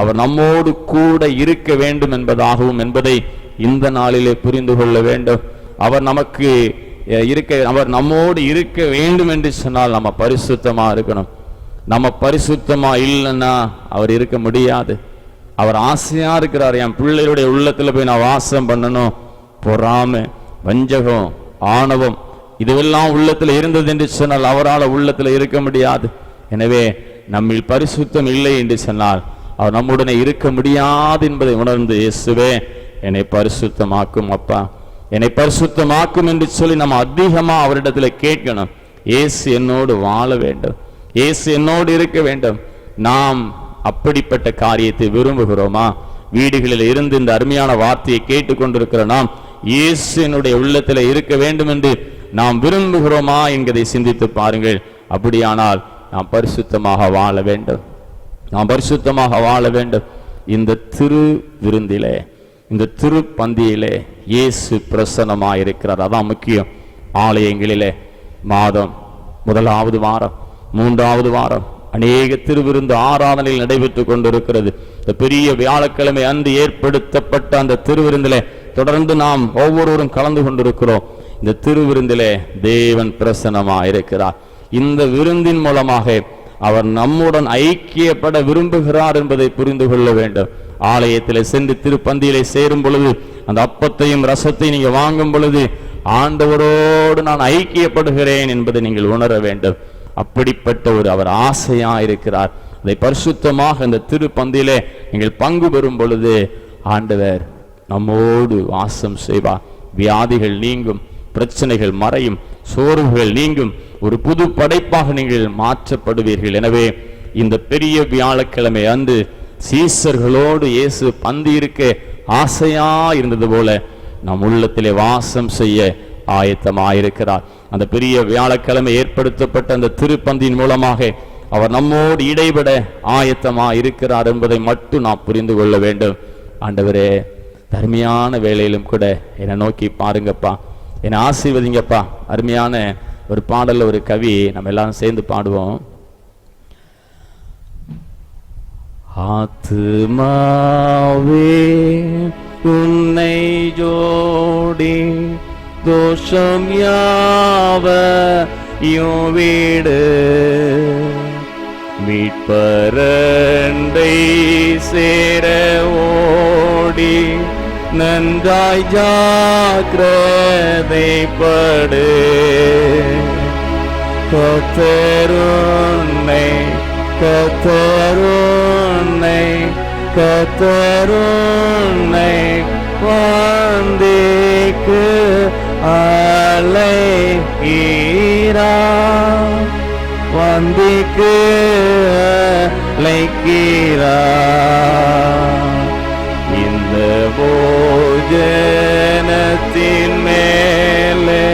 அவர் நம்மோடு கூட இருக்க வேண்டும் என்பதாகவும் என்பதை இந்த நாளிலே புரிந்து கொள்ள வேண்டும். அவர் நமக்கு அவர் நம்மோடு இருக்க வேண்டும் என்று சொன்னால் நம்ம பரிசுத்தமா இருக்கணும். நம்ம பரிசுத்தமா இல்லைன்னா அவர் இருக்க முடியாது. அவர் ஆசையா இருக்கிறார், என் பிள்ளைகளுடைய உள்ளத்துல போய் நான் வாசம் பண்ணணும். பொறாமை, வஞ்சகம், ஆணவம் இதுவெல்லாம் உள்ளத்துல இருந்தது என்று சொன்னால் அவரால் உள்ளத்துல இருக்க முடியாது. எனவே நம்மில் பரிசுத்தம் இல்லை என்று சொன்னால் அவர் நம்முடனே இருக்க முடியாது என்பதை உணர்ந்து, இயேசுவே என்னை பரிசுத்தமாக்கும் அப்பா, என்னை பரிசுத்தமாக்கும் என்று சொல்லி நம்ம அதிகமா அவரிடத்துல கேட்கணும். இயேசு என்னோடு வாழ வேண்டும், இயேசு என்னோடு இருக்க வேண்டும். நாம் அப்படிப்பட்ட காரியத்தை விரும்புகிறோமா? வீடுகளில் இருந்து இந்த அருமையான வார்த்தையை கேட்டுக்கொண்டிருக்கிற நாம் இயேசு என்னுடைய உள்ளத்தில் இருக்க வேண்டும் என்று நாம் விரும்புகிறோமா என்கிறதை சிந்தித்து பாருங்கள். அப்படியானால் நாம் பரிசுத்தமாக வாழ வேண்டும், நாம் பரிசுத்தமாக வாழ வேண்டும். இந்த திரு விருந்திலே, இந்த திரு பந்தியிலே இயேசு பிரசன்னமாயிருக்கிறார். அதான் முக்கியம். ஆலயங்களிலே மாதம் முதலாவது வாரம், மூன்றாவது வாரம் அநேக திருவிருந்து ஆராதனையில் நடைபெற்றுக் கொண்டிருக்கிறது. இந்த பெரிய வியாழக்கிழமை அன்று ஏற்படுத்தப்பட்ட அந்த திருவிருந்திலே தொடர்ந்து நாம் ஒவ்வொருவரும் கலந்து கொண்டிருக்கிறோம். இந்த திருவிருந்திலே தேவன் பிரசன்னமாயிருக்கிறார். இந்த விருந்தின் மூலமாக அவர் நம்முடன் ஐக்கியப்பட விரும்புகிறார் என்பதை புரிந்து கொள்ள வேண்டும். ஆலயத்திலே சென்று திருப்பந்தியிலே சேரும் பொழுது அந்த அப்பத்தையும் ரசத்தை நீங்க வாங்கும் பொழுது ஆண்டவரோடு நான் ஐக்கியப்படுகிறேன் என்பதை நீங்கள் உணர வேண்டும். அப்படிப்பட்ட ஒரு அவர் ஆசையா இருக்கிறார். அதை பரிசுத்தமாக அந்த திருப்பந்தியிலே நீங்கள் பங்கு பெறும் பொழுது ஆண்டவர் நம்மோடு வாசம் செய்வார். வியாதிகள் நீங்கும், பிரச்சனைகள் மறையும், சோர்வுகள் நீங்கும், ஒரு புது படைப்பாக நீங்கள் மாற்றப்படுவீர்கள். எனவே இந்த பெரிய வியாழக்கிழமை அன்று சீசர்களோடு இயேசு பந்தி இருக்க ஆசையா இருந்தது போல நம் உள்ளத்திலே வாசம் செய்ய ஆயத்தமாயிருக்கிறார். அந்த பெரிய வியாழக்கிழமை ஏற்படுத்தப்பட்ட அந்த திருப்பந்தியின் மூலமாக அவர் நம்மோடு இடைபட ஆயத்தமாயிருக்கிறார் என்பதை மட்டும் நாம் புரிந்து கொள்ள வேண்டும். ஆண்டவரே, அருமையான வேளையிலும் கூட என்னை நோக்கி பாருங்கப்பா, என்னை ஆசீர்வதிங்கப்பா. அருமையான ஒரு பாடல்ல ஒரு கவி நம்ம எல்லாரும் சேர்ந்து பாடுவோம். ஆத்துமாவே உன்னை ஜோடி தோஷம் யாவையும் வீடு, மீட்பரண்டை சேர ஓடி நன்றாய் ஜாக்கிரதைப்படு. கத்தருன்னை கத்தருன்னை கத்தருன்னை வந்திக்கு அலைகிறா, வந்திக்கு அலைக்கிறா. இந்த போஜனத்தின் மேலே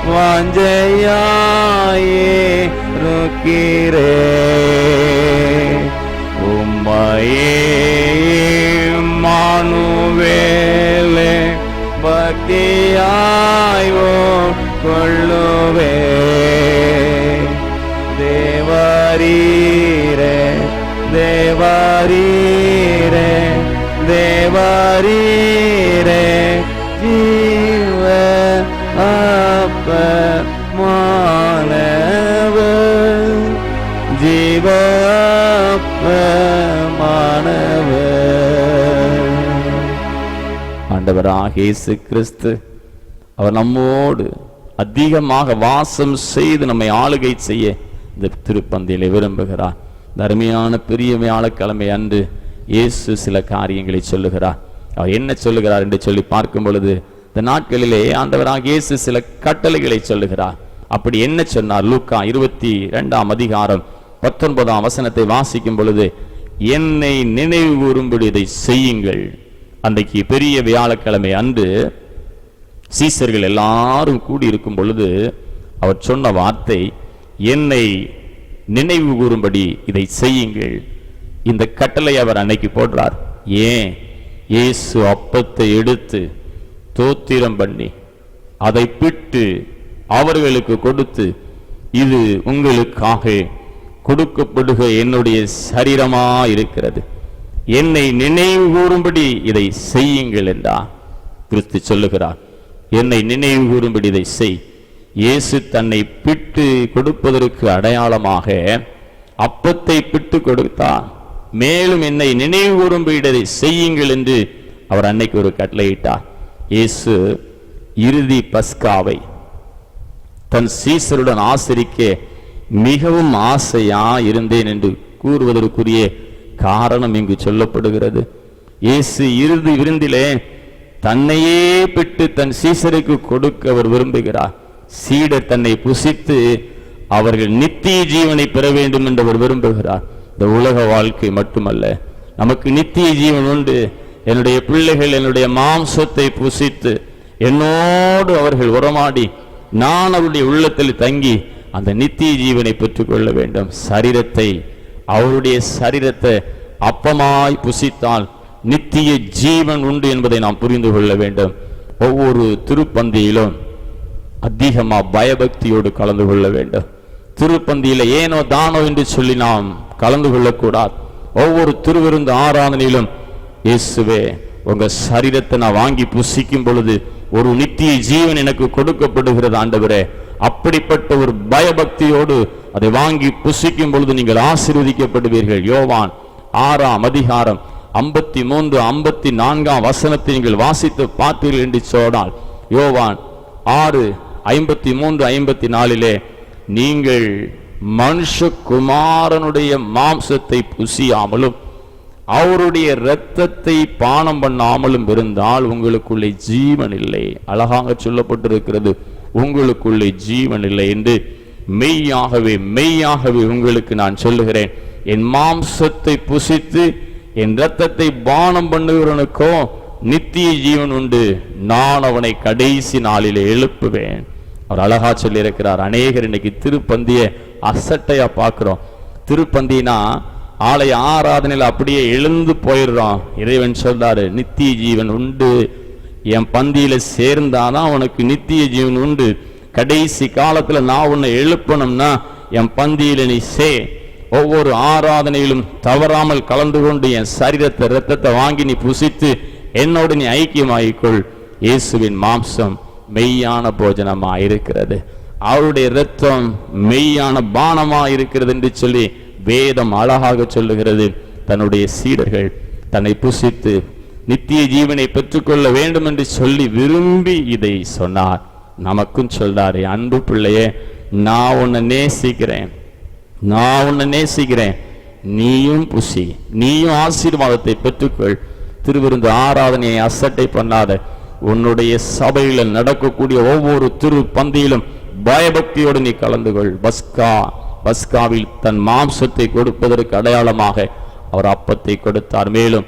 வாஞ்சையாயே ருக்கிறே, உம்மையே மானுவேலே பக்தியாய்வோ கொள்ளுவே. தேவரீரே தேவரீரே தேவரீரே ஜீவ அப்ப மாணவ, ஜீவ அப்ப மாணவ. ஆண்டவராக இயேசு கிறிஸ்து அவர் நம்மோடு அதிகமாக வாசம் செய்து நம்மை ஆளுகை செய்ய இந்த திருப்பந்தியிலே விரும்புகிறார். தர்மியான பெரிய வியாழக்கிழமை அன்று இயேசு சில காரியங்களை சொல்லுகிறார். அவர் என்ன சொல்லுகிறார் என்று சொல்லி பார்க்கும் பொழுது, இந்த நாட்களிலே ஆண்டவராக இயேசு சில கட்டளைகளை சொல்லுகிறார். அப்படி என்ன சொன்னார்? லூக்கா 22 அதிகாரம் 19 வசனத்தை வாசிக்கும் பொழுது, என்னை நினைவு கூறும்படி இதை செய்யுங்கள். அன்றைக்கு பெரிய வியாழக்கிழமை அன்று சீசர்கள் எல்லாரும் கூடி இருக்கும் பொழுது அவர் சொன்ன வார்த்தை, என்னை நினைவு கூறும்படி இதை செய்யுங்கள். இந்த கட்டளை அவர் அன்னைக்கு போடுறார். ஏன்? இயேசு அப்பத்தை எடுத்து தோத்திரம் பண்ணி அதை பிட்டு அவர்களுக்கு கொடுத்து, இது உங்களுக்காக கொடுக்கப்படுக என்னுடைய சரீரமா இருக்கிறது, என்னை நினைவு கூறும்படி இதை செய்யுங்கள் என்றார். கிறிஸ்து சொல்லுகிறார், என்னை நினைவு கூறும்படி இதை செய். இயேசு தன்னை பிட்டு கொடுப்பதற்கு அடையாளமாக அப்பத்தை பிட்டு கொடுத்தார். மேலும் என்னை நினைவு கூறும்படி இதை செய்யுங்கள் என்று அவர் அன்னைக்கு ஒரு கட்டளையிட்டார். இயேசு இறுதி பஸ்காவை தன் சீசருடன் ஆசரிக்க மிகவும் ஆசையா இருந்தேன் என்று கூறுவதற்குரிய காரணம் இங்கு சொல்லப்படுகிறது. இயேசு இறுதி விருந்திலே தன்னையே பிட்டு தன் சீசருக்கு கொடுக்க அவர் விரும்புகிறார். சீடர் தன்னை புசித்து அவர்கள் நித்திய ஜீவனை பெற வேண்டும் என்று அவர் விரும்புகிறார். இந்த உலக வாழ்க்கை மட்டுமல்ல, நமக்கு நித்திய ஜீவன் உண்டு. என்னுடைய பிள்ளைகள் என்னுடைய மாம்சத்தை புசித்து என்னோடு அவர்கள் உறமாடி நான் அவருடைய உள்ளத்தில் தங்கி அந்த நித்திய ஜீவனை பெற்றுக்கொள்ள வேண்டும். சரீரத்தை, அவருடைய சரீரத்தை அப்பமாய் புசித்தால் நித்திய ஜீவன் உண்டு என்பதை நாம் புரிந்து கொள்ள வேண்டும். ஒவ்வொரு திருப்பந்தியிலும் அதிகமா பயபக்தியோடு கலந்து கொள்ள வேண்டும். திருப்பந்தியில ஏனோ தானோ என்று சொல்லி நாம் கலந்து கொள்ளக்கூடாது. ஒவ்வொரு திருவிருந்து ஆராதனையிலும், இயேசுவே உங்க சரீரத்தை நான் வாங்கி புசிக்கும் பொழுது ஒரு நித்திய ஜீவன் எனக்கு கொடுக்கப்படுகிறது ஆண்டவரே, அப்படிப்பட்ட ஒரு பயபக்தியோடு அதை வாங்கி புசிக்கும் பொழுது நீங்கள் ஆசீர்வதிக்கப்படுவீர்கள். யோவான் 6 அதிகாரம் 53 54 வசனத்தை நீங்கள் வாசித்து பார்த்தீர்கள் என்று சொன்னால், யோவான் 6:53 54 நீங்கள் மனுஷகுமாரனுடைய மாம்சத்தை புசியாமலும் அவருடைய இரத்தத்தை பானம் பண்ணாமலும் இருந்தால் உங்களுக்குள்ளே ஜீவன் இல்லை. அழகாக சொல்லப்பட்டிருக்கிறது, உங்களுக்குள்ளே ஜீவன் இல்லை என்று. மெய்யாகவே மெய்யாகவே உங்களுக்கு நான் சொல்லுகிறேன், என் மாம்சத்தை புசித்து என் இரத்தத்தை பானம் பண்ணுகிறவனுக்கோ நித்திய ஜீவன் உண்டு, நான் அவனை கடைசி நாளிலே எழுப்புவேன். அவர் அழகா சொல்லி இருக்கிறார். அநேகர் இன்னைக்கு திருப்பந்திய அசட்டையா பார்க்கிறோம். திருப்பந்தினா ஆலய ஆராதனையில் அப்படியே எழுந்து போயிடுறோம். இறைவன் சொல்றாரு, நித்திய ஜீவன் உண்டு, என் பந்தியில சேர்ந்தாதான் உனக்கு நித்திய ஜீவன் உண்டு. கடைசி காலத்துல நான் உன்னை எழுப்பணும்னா என் பந்தியில நீ ஒவ்வொரு ஆராதனையிலும் தவறாமல் கலந்து கொண்டு என் சரீரத்தை இரத்தத்தை வாங்கி நீ புசித்து என்னோடு நீ ஐக்கியமாயிக்கொள். இயேசுவின் மாம்சம் மெய்யான போஜனமா இருக்கிறது, அவருடைய இரத்தம் மெய்யான பானமா இருக்கிறது என்று சொல்லி வேதம் அழகாக சொல்லுகிறது. தன்னுடைய சீடர்கள் தன்னை புசித்து நித்திய ஜீவனை பெற்றுக்கொள்ள வேண்டும் என்று சொல்லி விரும்பி இதை சொன்னார். நமக்கும் சொல்றாரு, அன்பு பிள்ளையே, நான் உன்னை நேசிக்கிறேன், நான் உன்னை நேசிக்கிறேன், நீயும் புசி, நீயும் ஆசீர்வாதத்தை பெற்றுக்கொள். திருவிருந்து ஆராதனையை அசட்டை பண்ணாத, உன்னுடைய சபையில நடக்கக்கூடிய ஒவ்வொரு திரு பந்தியிலும் பயபக்தியோடு நீ கலந்து கொள். பஸ்காவில் தன் மாம்சத்தை கொடுப்பதற்கு அடையாளமாக அவர் அப்பத்தை கொடுத்தார். மேலும்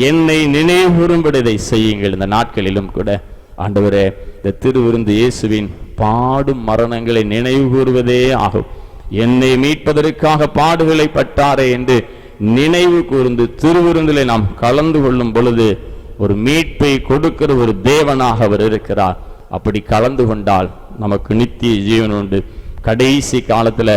என்னை நினைவுறும்படி இதை செய்யுங்கள். இந்த நாட்களிலும் கூட ஆண்டவரே, இந்த திருவிருந்து இயேசுவின் பாடும் மரணங்களை நினைவு கூறுவதே ஆகும். என்னை மீட்பதற்காக பாடுகளை பட்டாரே என்று நினைவு கூர்ந்து திருவிருந்திலே நாம் கலந்து கொள்ளும் பொழுது ஒரு மீட்பை கொடுக்கிற ஒரு தேவனாக அவர் இருக்கிறார். அப்படி கலந்து கொண்டால் நமக்கு நித்திய ஜீவன் உண்டு. கடைசி காலத்துல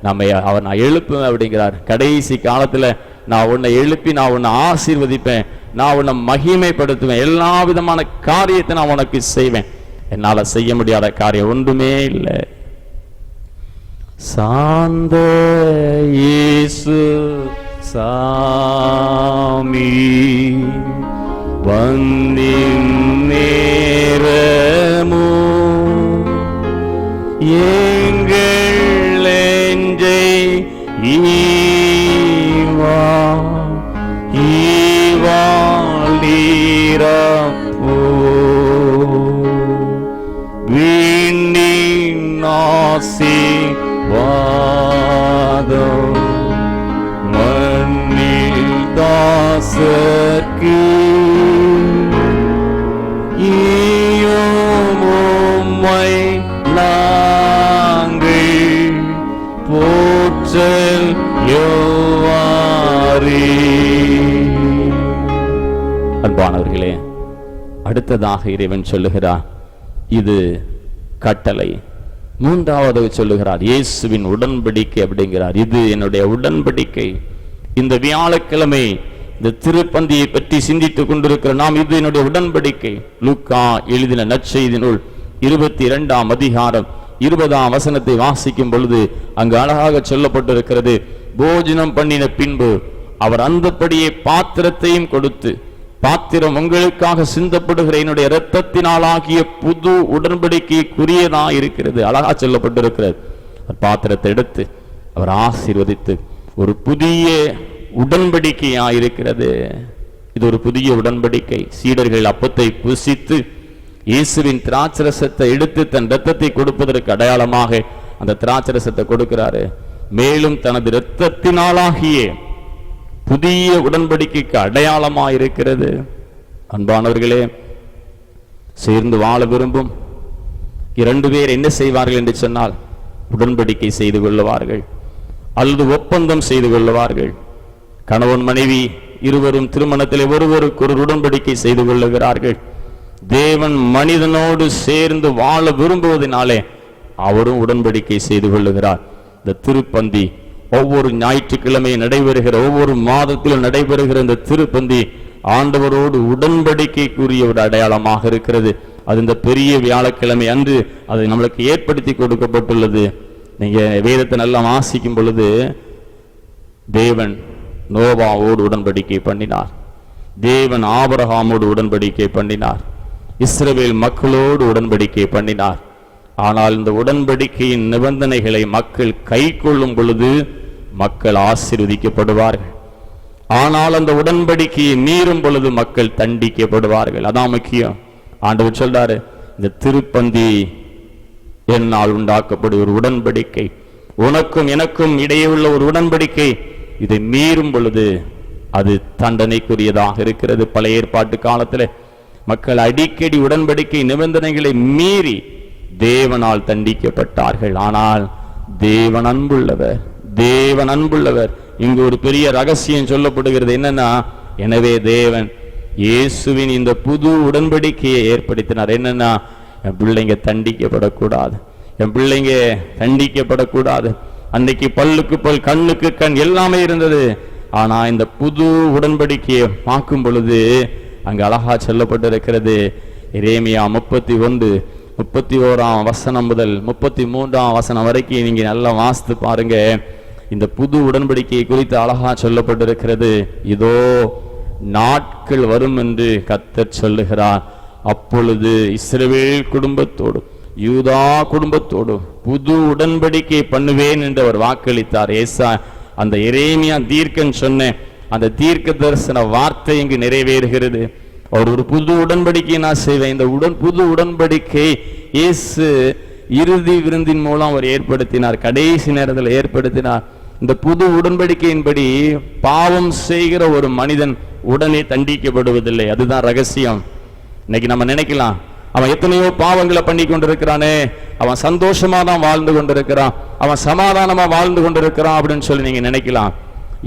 நம்மை அவர் நான் எழுப்புவேன் அப்படிங்கிறார். கடைசி காலத்துல நான் உன்னை எழுப்பி நான் உன்னை ஆசீர்வதிப்பேன், நான் உன்னை மகிமைப்படுத்துவேன், எல்லா விதமான காரியத்தை நான் உனக்கு செய்வேன். என்னால செய்ய முடியாத காரியம் ஒன்றுமே இல்லை. சாந்த இயேசு சாமி வந்தின் ஈவா ஈவாளீரப்போ விண்ணின் ஆசீர்வாதம் மண்ணில் தாசர்க்கு ஈயும் உம்மை நாங்கள் போற்றல் யோவாரே. அன்பானவர்களே, அடுத்ததாக இறைவன் சொல்லுகிறார், இது கட்டளை. மூன்றாவது சொல்லுகிறார், இயேசுவின் உடன்படிக்கை அப்படிங்கிறார். இது என்னுடைய உடன்படிக்கை. இந்த வியாழக்கிழமை இந்த திருப்பந்தியை பற்றி சிந்தித்துக் கொண்டிருக்கிற நாம், இது என்னுடைய உடன்படிக்கை. லூக்கா எழுதின நற்செய்தி நூல் 22ஆம் அதிகாரம் 20ஆம் வசனத்தை வாசிக்கும் பொழுது அங்கு அழகாக சொல்லப்பட்டிருக்கிறது, போஜனம் பண்ணின பின்பு அவர் அந்தப்படியே பாத்திரத்தையும் கொடுத்து, பாத்திரம் உங்களுக்காக சிந்தப்படுகிற என்னுடைய இரத்தத்தினாலாகிய புது உடன்படிக்கைக்குரியதா இருக்கிறது. அழகா சொல்லப்பட்டிருக்கிறது. பாத்திரத்தை எடுத்து அவர் ஆசீர்வதித்து, ஒரு புதிய உடன்படிக்கையா இருக்கிறது. இது ஒரு புதிய உடன்படிக்கை. சீடர்கள் அப்பத்தை புசித்து இயேசுவின் திராட்சரசத்தை எடுத்து தன் இரத்தத்தை கொடுப்பதற்கு அடையாளமாக அந்த திராட்சரசத்தை கொடுக்கிறாரு. மேலும் தனது இரத்தத்தினாலாகிய புதிய உடன்படிக்கைக்கு அடையாளமாக இருக்கிறது. அன்பானவர்களே, சேர்ந்து வாழ விரும்பும் 2 பேர் என்ன செய்வார்கள் என்று சொன்னால், உடன்படிக்கை செய்து கொள்ளுவார்கள் அல்லது ஒப்பந்தம் செய்து கொள்ளுவார்கள். கணவன் மனைவி இருவரும் திருமணத்திலே ஒருவருக்கு ஒரு உடன்படிக்கை செய்து கொள்ளுகிறார்கள். தேவன் மனிதனோடு சேர்ந்து வாழ விரும்புவதனாலே அவரும் உடன்படிக்கை செய்து கொள்ளுகிறார். இந்த திருப்பந்தி ஒவ்வொரு ஞாயிற்றுக்கிழமை நடைபெறுகிற, ஒவ்வொரு மாதத்திலும் நடைபெறுகிற இந்த திருப்பந்தி ஆண்டவரோடு உடன்படிக்கைக்குரிய ஒரு அடையாளமாக இருக்கிறது. அது இந்த பெரிய வியாழக்கிழமை அன்று அது நம்மளுக்கு ஏற்படுத்தி கொடுக்கப்பட்டுள்ளது. நீங்க வேதத்தை நல்லா வாசிக்கும் பொழுது, தேவன் நோவாவோடு உடன்படிக்கை பண்ணினார், தேவன் ஆபிரகாமோடு உடன்படிக்கை பண்ணினார், இஸ்ரவேல் மக்களோடு உடன்படிக்கை பண்ணினார். ஆனால் இந்த உடன்படிக்கையின் நிபந்தனைகளை மக்கள் கை கொள்ளும் பொழுது மக்கள் ஆசீர்வதிக்கப்படுவார்கள். ஆனால் அந்த உடன்படிக்கையை மீறும் பொழுது மக்கள் தண்டிக்கப்படுவார்கள். அதான் முக்கியம். ஆண்டவர் சொல்றாரு, இந்த திருப்பந்தி என்னால் உண்டாக்கப்படும் ஒரு உடன்படிக்கை, உனக்கும் எனக்கும் இடையே உள்ள ஒரு உடன்படிக்கை. இதை மீறும் பொழுது அது தண்டனைக்குரியதாக இருக்கிறது. பழைய ஏற்பாட்டு காலத்தில் மக்கள் அடிக்கடி உடன்படிக்கை நிபந்தனைகளை மீறி தேவனால் தண்டிக்கப்பட்டார்கள். ஆனால் தேவன் அன்புள்ளவர், தேவன் அன்புள்ளவர். இங்கு ஒரு பெரிய ரகசியம் சொல்லப்படுகிறது. என்னன்னா, எனவே தேவன் இயேசுவின் இந்த புது உடன்படிக்கையை ஏற்படுத்தினார். என்னன்னா, என் பிள்ளைங்க தண்டிக்கப்படக்கூடாது, என் பிள்ளைங்க தண்டிக்கப்படக்கூடாது. அன்னைக்கு பல்லுக்கு பல், கண்ணுக்கு கண் எல்லாமே இருந்தது. ஆனா இந்த புது உடன்படிக்கையை பார்க்கும் பொழுது அங்கு அழகா சொல்லப்பட்டிருக்கிறது. எரேமியா 31 வசனம் முதல் 33 வசனம் வரைக்கும் நீங்க நல்லா வாசித்து பாருங்க. இந்த புது உடன்படிக்கையை குறித்து அழகா சொல்லப்பட்டிருக்கிறது. இதோ நாட்கள் வரும் என்று கர்த்தர் சொல்லுகிறார், அப்பொழுது இஸ்ரவேல் குடும்பத்தோடு யூதா குடும்பத்தோடு புது உடன்படிக்கை பண்ணுவேன் என்று அவர் வாக்களித்தார். ஏசா அந்த எரேமியா தீர்க்கன் சொன்ன அந்த தீர்க்க தரிசன வார்த்தை இங்கு நிறைவேறுகிறது. அவர் ஒரு புது உடன்படிக்கையை நான் செய்வேன். இந்த புது உடன்படிக்கை இயேசு இறுதி விருந்தின் மூலம் அவர் ஏற்படுத்தினார், கடைசி நேரத்தில் ஏற்படுத்தினார். இந்த புது உடன்படிக்கையின்படி பாவம் செய்கிற ஒரு மனிதன் உடனே தண்டிக்கப்படுவதில்லை. அதுதான் ரகசியம். இன்னைக்கு நம்ம நினைக்கலாம், அவன் எத்தனையோ பாவங்களை பண்ணி கொண்டிருக்கிறானே, அவன் சந்தோஷமா தான் வாழ்ந்து கொண்டிருக்கிறான், அவன் சமாதானமா வாழ்ந்து கொண்டிருக்கிறான் அப்படின்னு சொல்லி நீங்க நினைக்கலாம்.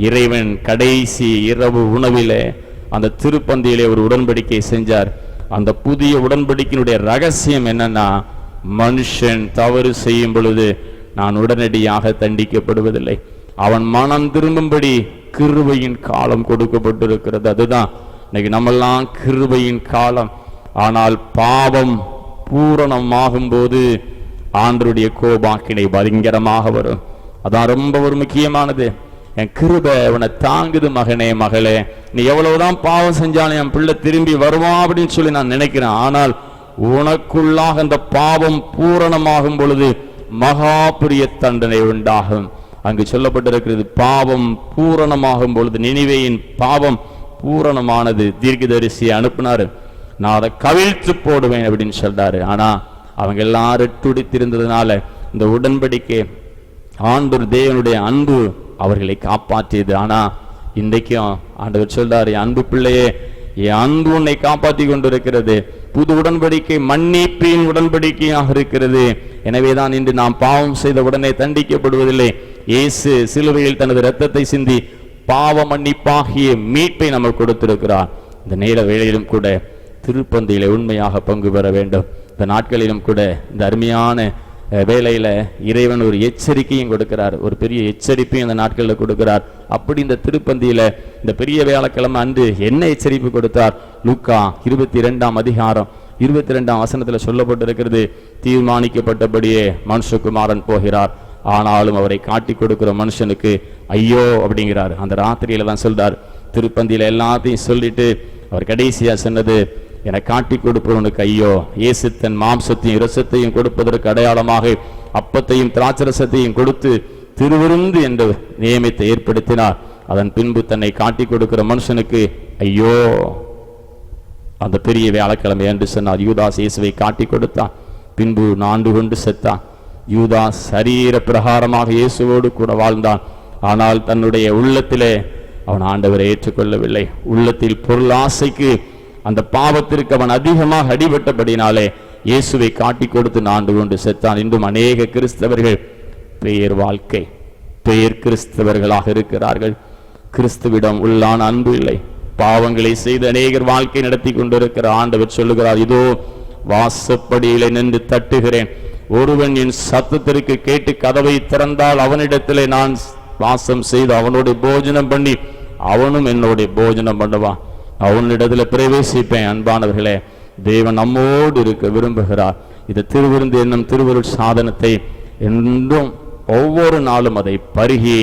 இறைவன் கடைசி இரவு உணவிலே அந்த திருப்பந்தியிலே ஒரு உடன்படிக்கை செஞ்சார். அந்த புதிய உடன்படிக்கையினுடைய ரகசியம் என்னன்னா, மனுஷன் தவறு செய்யும் பொழுது நான் உடனடியாக தண்டிக்கப்படுவதில்லை, அவன் மனம் திரும்பும்படி கிருபையின் காலம் கொடுக்கப்பட்டிருக்கிறது. அதுதான் இன்னைக்கு நம்மெல்லாம் கிருபையின் காலம். ஆனால் பாவம் பூரணமாகும் போது ஆண்டவருடைய கோபாக்கினை பயங்கரமாக வரும். அதான் ரொம்ப ஒரு முக்கியமானது. என் கிருபை உன்னை தாங்குது மகனே மகளே, நீ எவ்வளவுதான் பாவம் செஞ்சாலும் என் பிள்ளை திரும்பி வருவான் அப்படின்னு சொல்லி நான் நினைக்கிறேன். ஆனால் உனக்குள்ளாக அந்த பாவம் பூரணமாகும் பொழுது மகா பெரிய தண்டனை உண்டாகும். அங்கு சொல்லப்பட்டிருக்கிறது, பாவம் பூரணமாகும் பொழுது, நினிவேயின் பாவம் பூரணமானது, தீர்க்கதரிசியை அனுப்பினாரு, நான் அதை கவிழ்த்து போடுவேன் அப்படின்னு சொல்றாரு. ஆனா அவங்க எல்லாரும் துடித்திருந்ததுனால இந்த உடன்படிக்கை ஆண்டவர் தேவனுடைய அன்பு அவர்களை காப்பாற்றியது. ஆனா இன்றைக்கும் ஆண்டவர் சொல்றாரு, என் அன்பு பிள்ளையே, என் அன்பு உன்னை காப்பாற்றி கொண்டிருக்கிறது. புது உடன்படிக்கை மன்னிப்பின் உடன்படிக்கையாக இருக்கிறது. எனவேதான் இன்று நாம் பாவம் செய்த உடனே தண்டிக்கப்படுவதில்லை. இயேசு சிலுவையில் தனது இரத்தத்தை சிந்தி பாவ மன்னிப்பாகிய மீட்பை நமக்கு கொடுத்திருக்கிறார். இந்த நேர வேளையிலும் கூட திருப்பந்தியிலே உண்மையாக பங்கு பெற வேண்டும். இந்த நாட்களிலும் கூட இந்த அருமையான வேளையில இறைவன் ஒரு எச்சரிக்கையும் கொடுக்கிறார், ஒரு பெரிய எச்சரிப்பையும் இந்த நாட்களில் கொடுக்கிறார். அப்படி இந்த திருப்பந்தியில இந்த பெரிய வியாழக்கிழமை அன்று என்ன எச்சரிப்பு கொடுத்தார்? லூக்கா 22ஆம் அதிகாரம் 22ஆம் வசனத்துல சொல்லப்பட்டிருக்கிறது, தீர்மானிக்கப்பட்டபடியே மனுஷகுமாரன் போகிறார், ஆனாலும் அவரை காட்டி கொடுக்கிற மனுஷனுக்கு ஐயோ அப்படிங்கிறார். அந்த ராத்திரியில தான் சொல்றார். திருப்பந்தியில எல்லாத்தையும் சொல்லிட்டு அவர் கடைசியா சொன்னது, என காட்டி கொடுப்பவனுக்கு ஐயோ. இயேசு தன் மாம்சத்தையும் இரசத்தையும் கொடுப்பதற்கு அடையாளமாக அப்பத்தையும் திராட்சரசத்தையும் கொடுத்து திருவிருந்து என்ற நியமத்தை ஏற்படுத்தினார். அதன் பின்பு தன்னை காட்டி கொடுக்கிற மனுஷனுக்கு ஐயோ. அந்த பெரிய வியாழக்கிழமை என்று சொன்னார். யூதாஸ் இயேசுவை காட்டி கொடுத்தான், பின்பு நாண்டு கொண்டு செத்தான். யூதாஸ் சரீர பிரகாரமாக இயேசுவோடு கூட வாழ்ந்தான், ஆனால் தன்னுடைய உள்ளத்திலே அவன் ஆண்டவரை ஏற்றுக்கொள்ளவில்லை. உள்ளத்தில் பொருளாசைக்கு, அந்த பாவத்திற்கு அவன் அதிகமாக அடிபட்டபடினாலே இயேசுவை காட்டி கொடுத்து நாண்டு கொண்டு செத்தான். இன்றும் அநேக கிறிஸ்தவர்கள் பெயர் வாழ்க்கை, பெயர் கிறிஸ்தவர்களாக இருக்கிறார்கள். கிறிஸ்துவிடம் உள்ளான அன்பு இல்லை. பாவங்களை செய்து அநேகர் வாழ்க்கை நடத்தி கொண்டிருக்கிற ஆண்டவர் சொல்லுகிறார், இதோ வாசப்படியிலே நின்று தட்டுகிறேன், ஒருவன் என் சத்தத்திற்கு கேட்டு கதவை திறந்தால் அவனிடத்திலே நான் வாசம் செய்து அவனோட போஜனம் பண்ணி அவனும் என்னோட போஜனம் பண்ணுவான், அவனிடத்துல பிரவேசிப்பேன். அன்பானவர்களே, தேவன் நம்மோடு இருக்க விரும்புகிறார். இது திருவிருந்து என்னும் திருவருள் சாதனத்தை என்றும் ஒவ்வொரு நாளும் அதை பருகி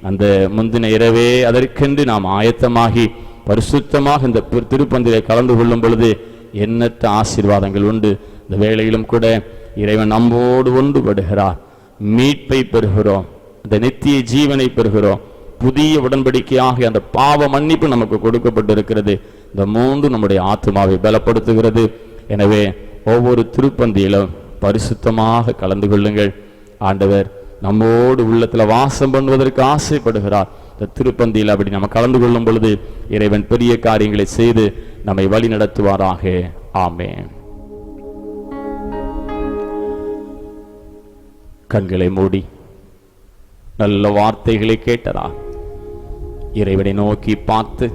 அந்த முந்தின இரவே அதற்கென்று நாம் ஆயத்தமாகி பரிசுத்தமாக இந்த திருப்பந்திலே கலந்து கொள்ளும் பொழுது எண்ணற்ற ஆசீர்வாதங்கள் உண்டு. இந்த வேளையிலும் கூட இறைவன் நம்மோடு ஒன்றுபடுகிறார். மீட்பை பெறுகிறோம், இந்த நித்திய ஜீவனை பெறுகிறோம். புதிய உடன்படிக்கையாக அந்த பாவ மன்னிப்பு நமக்கு கொடுக்கப்பட்டிருக்கிறது. இந்த மூன்று நம்முடைய ஆத்மாவை பலப்படுத்துகிறது. எனவே ஒவ்வொரு திருப்பந்தியிலும் பரிசுத்தமாக கலந்து கொள்ளுங்கள். ஆண்டவர் நம்மோடு உள்ளத்துல வாசம் பண்ணுவதற்கு ஆசைப்படுகிறார். இந்த திருப்பந்தியில் அப்படி நம்ம கலந்து கொள்ளும் பொழுது இறைவன் பெரிய காரியங்களை செய்து நம்மை வழி நடத்துவாராக. ஆமென். கண்களை மூடி நல்ல வார்த்தைகளை கேட்டதா இறைவனை நோக்கி பார்த்து,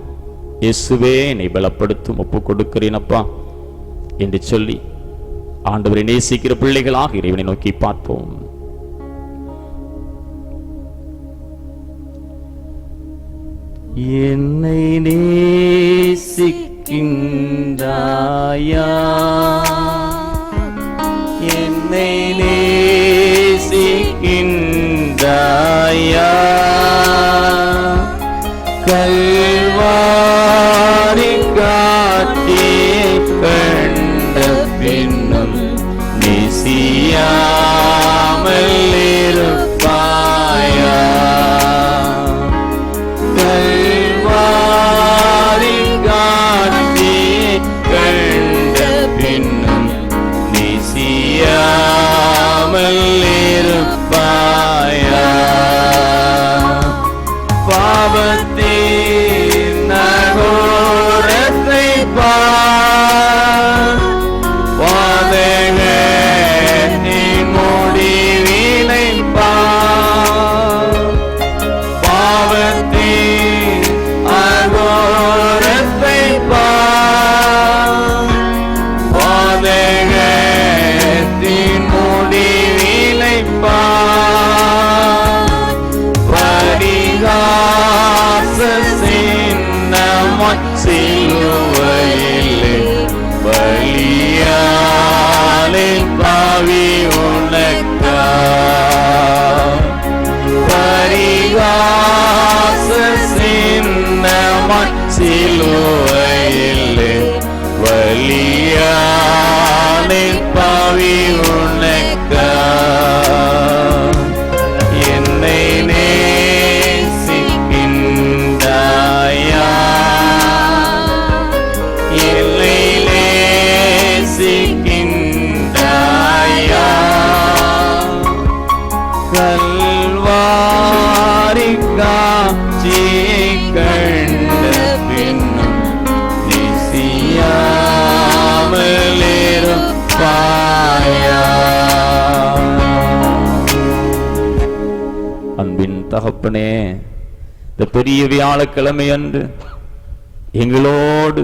இயேசுவே என்னை பலப்படுத்தும், ஒப்பு கொடுக்கிறேனப்பா என்று சொல்லி ஆண்டவரை நேசிக்கிற பிள்ளைகளாக இறைவனை நோக்கி பார்ப்போம். என்னை நேசிக்கின்றாயா, என்னை நேசிக்கின்றாயா, கல்வாரி காட்டியை கண்ட பின்னும் நேசியாமல் இருப்பாயா, கல்வாரி காட்டியை கண்ட பின்னும் நேசியாமல் இருப்பாயா, பாவத்தின் நகோரத்தை பார், வாதைகளின் முடிவினை பார், பாவத்தின் அகோரத்தை பார், வாதைகளின் முடிவினை பார், பரிகாச சின்னமாய் சிலுவையிலே பலியாலே பாவி உனக்கா, பரிகாச சின்னமாய் சிலுவையிலே பலியாலே பாவி உனக்கா, என்னை தகப்பனே, இந்த பெரிய வியாழக்கிழமை அன்று எங்களோடு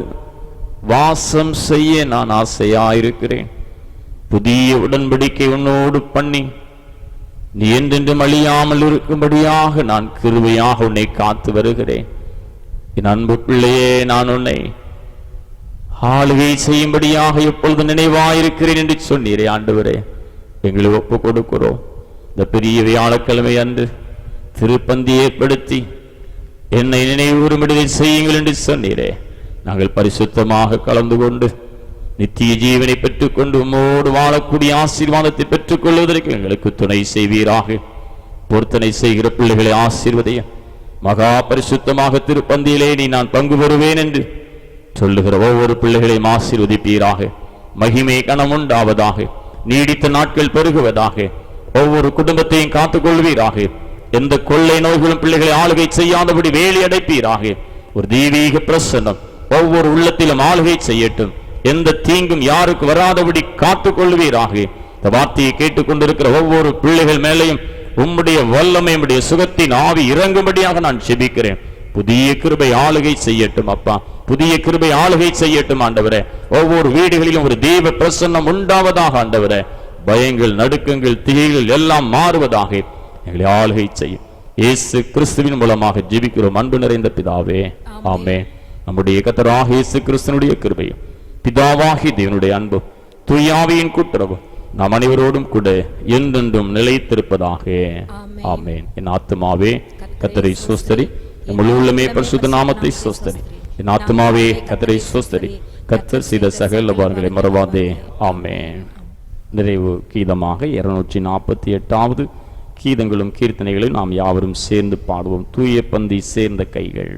வாசம் செய்ய நான் ஆசையாயிருக்கிறேன். புதிய உடன்படிக்கை உன்னோடு பண்ணி நீ என்றென்றும் அழியாமல் இருக்கும்படியாக நான் கிருபையாக உன்னை காத்து வருகிறேன். என் அன்பு பிள்ளையே, நான் உன்னை ஆளுகை செய்யும்படியாக எப்பொழுது நினைவாயிருக்கிறேன் என்று சொன்னீரே ஆண்டவரே. எங்களை ஒப்பு கொடுக்கிறோம். இந்த பெரிய வியாழக்கிழமை அன்று திருப்பந்தி ஏற்படுத்தி என்னை நினைவுறும்படி செய்யுங்கள் என்று சொன்னீரே. நாங்கள் பரிசுத்தமாக கலந்து கொண்டு நித்திய ஜீவனை பெற்றுக்கொண்டு உம்மோடு வாழக்கூடிய ஆசீர்வாதத்தை பெற்றுக் கொள்வதற்கு எங்களுக்கு துணை செய்வீராக. பொருத்தனை செய்கிற பிள்ளைகளை ஆசீர்வதைய மகா பரிசுத்தமாக திருப்பந்தியிலே நீ நான் பங்கு பெறுவேன் என்று சொல்லுகிற ஒவ்வொரு பிள்ளைகளையும் ஆசீர்வதிப்பீராக. மகிமை கனம் உண்டாவதாக, நீடித்த நாட்கள் பெருகுவதாக, ஒவ்வொரு குடும்பத்தையும் காத்துக் கொள்வீராக. எந்த கொள்ளை நோய்களும் பிள்ளைகளை ஆளுகை செய்யாதபடி வேலி அடைப்பீராக. ஒரு தெய்வீக பிரசன்னம் ஒவ்வொரு உள்ளத்திலும் ஆளுகை செய்யட்டும். எந்த தீங்கும் யாருக்கு வராதபடி காத்துக் கொள்வீராக. இந்த வார்த்தையை கேட்டுக்கொண்டிருக்கிற ஒவ்வொரு பிள்ளைகள் மேலையும் உம்முடைய வல்லமை, உம்முடைய சுகத்தின் ஆவி இறங்கும்படியாக நான் ஜெபிக்கிறேன். புதிய கிருபை ஆளுகை செய்யட்டும் அப்பா, புதிய கிருபை ஆளுகை செய்யட்டும் ஆண்டவரே. ஒவ்வொரு வீடுகளிலும் ஒரு தெய்வ பிரசன்னம் உண்டாவதாக ஆண்டவரே. பயங்கள், நடுக்கங்கள், தீகள் எல்லாம் மாறுவதாக எங்களை ஆளுகை செய்யும். இயேசு கிறிஸ்துவின் மூலமாக ஜெபிக்கிறோம் அன்பு நிறைந்த பிதாவே, ஆமென். நம்முடைய கர்த்தராகிய இயேசு கிறிஸ்துவினுடைய கிருபையும் பிதாவாகிய தேவனுடைய அன்பும் தூய ஆவியின் கூட்டுறவும் நாம் அனைவரோடும் கூட என்றென்றும் நிலைத்திருப்பதாக, ஆமென். என் ஆத்துமாவே கர்த்தரை ஸ்தோத்திரி, முழு உள்ளமே பரிசுத்த நாமத்தை ஸ்தோத்திரி. என் ஆத்துமாவே கர்த்தரை ஸ்தோத்திரி, கர்த்தர் செய்த சகல உபகாரங்களை மறவாதே, ஆமென். நிறைவு கீதமாக 248வது கீதங்களும் கீர்த்தனைகளையும் நாம் யாவரும் சேர்ந்து பாடுவோம். தூய பந்தி சேர்ந்த கைகள்.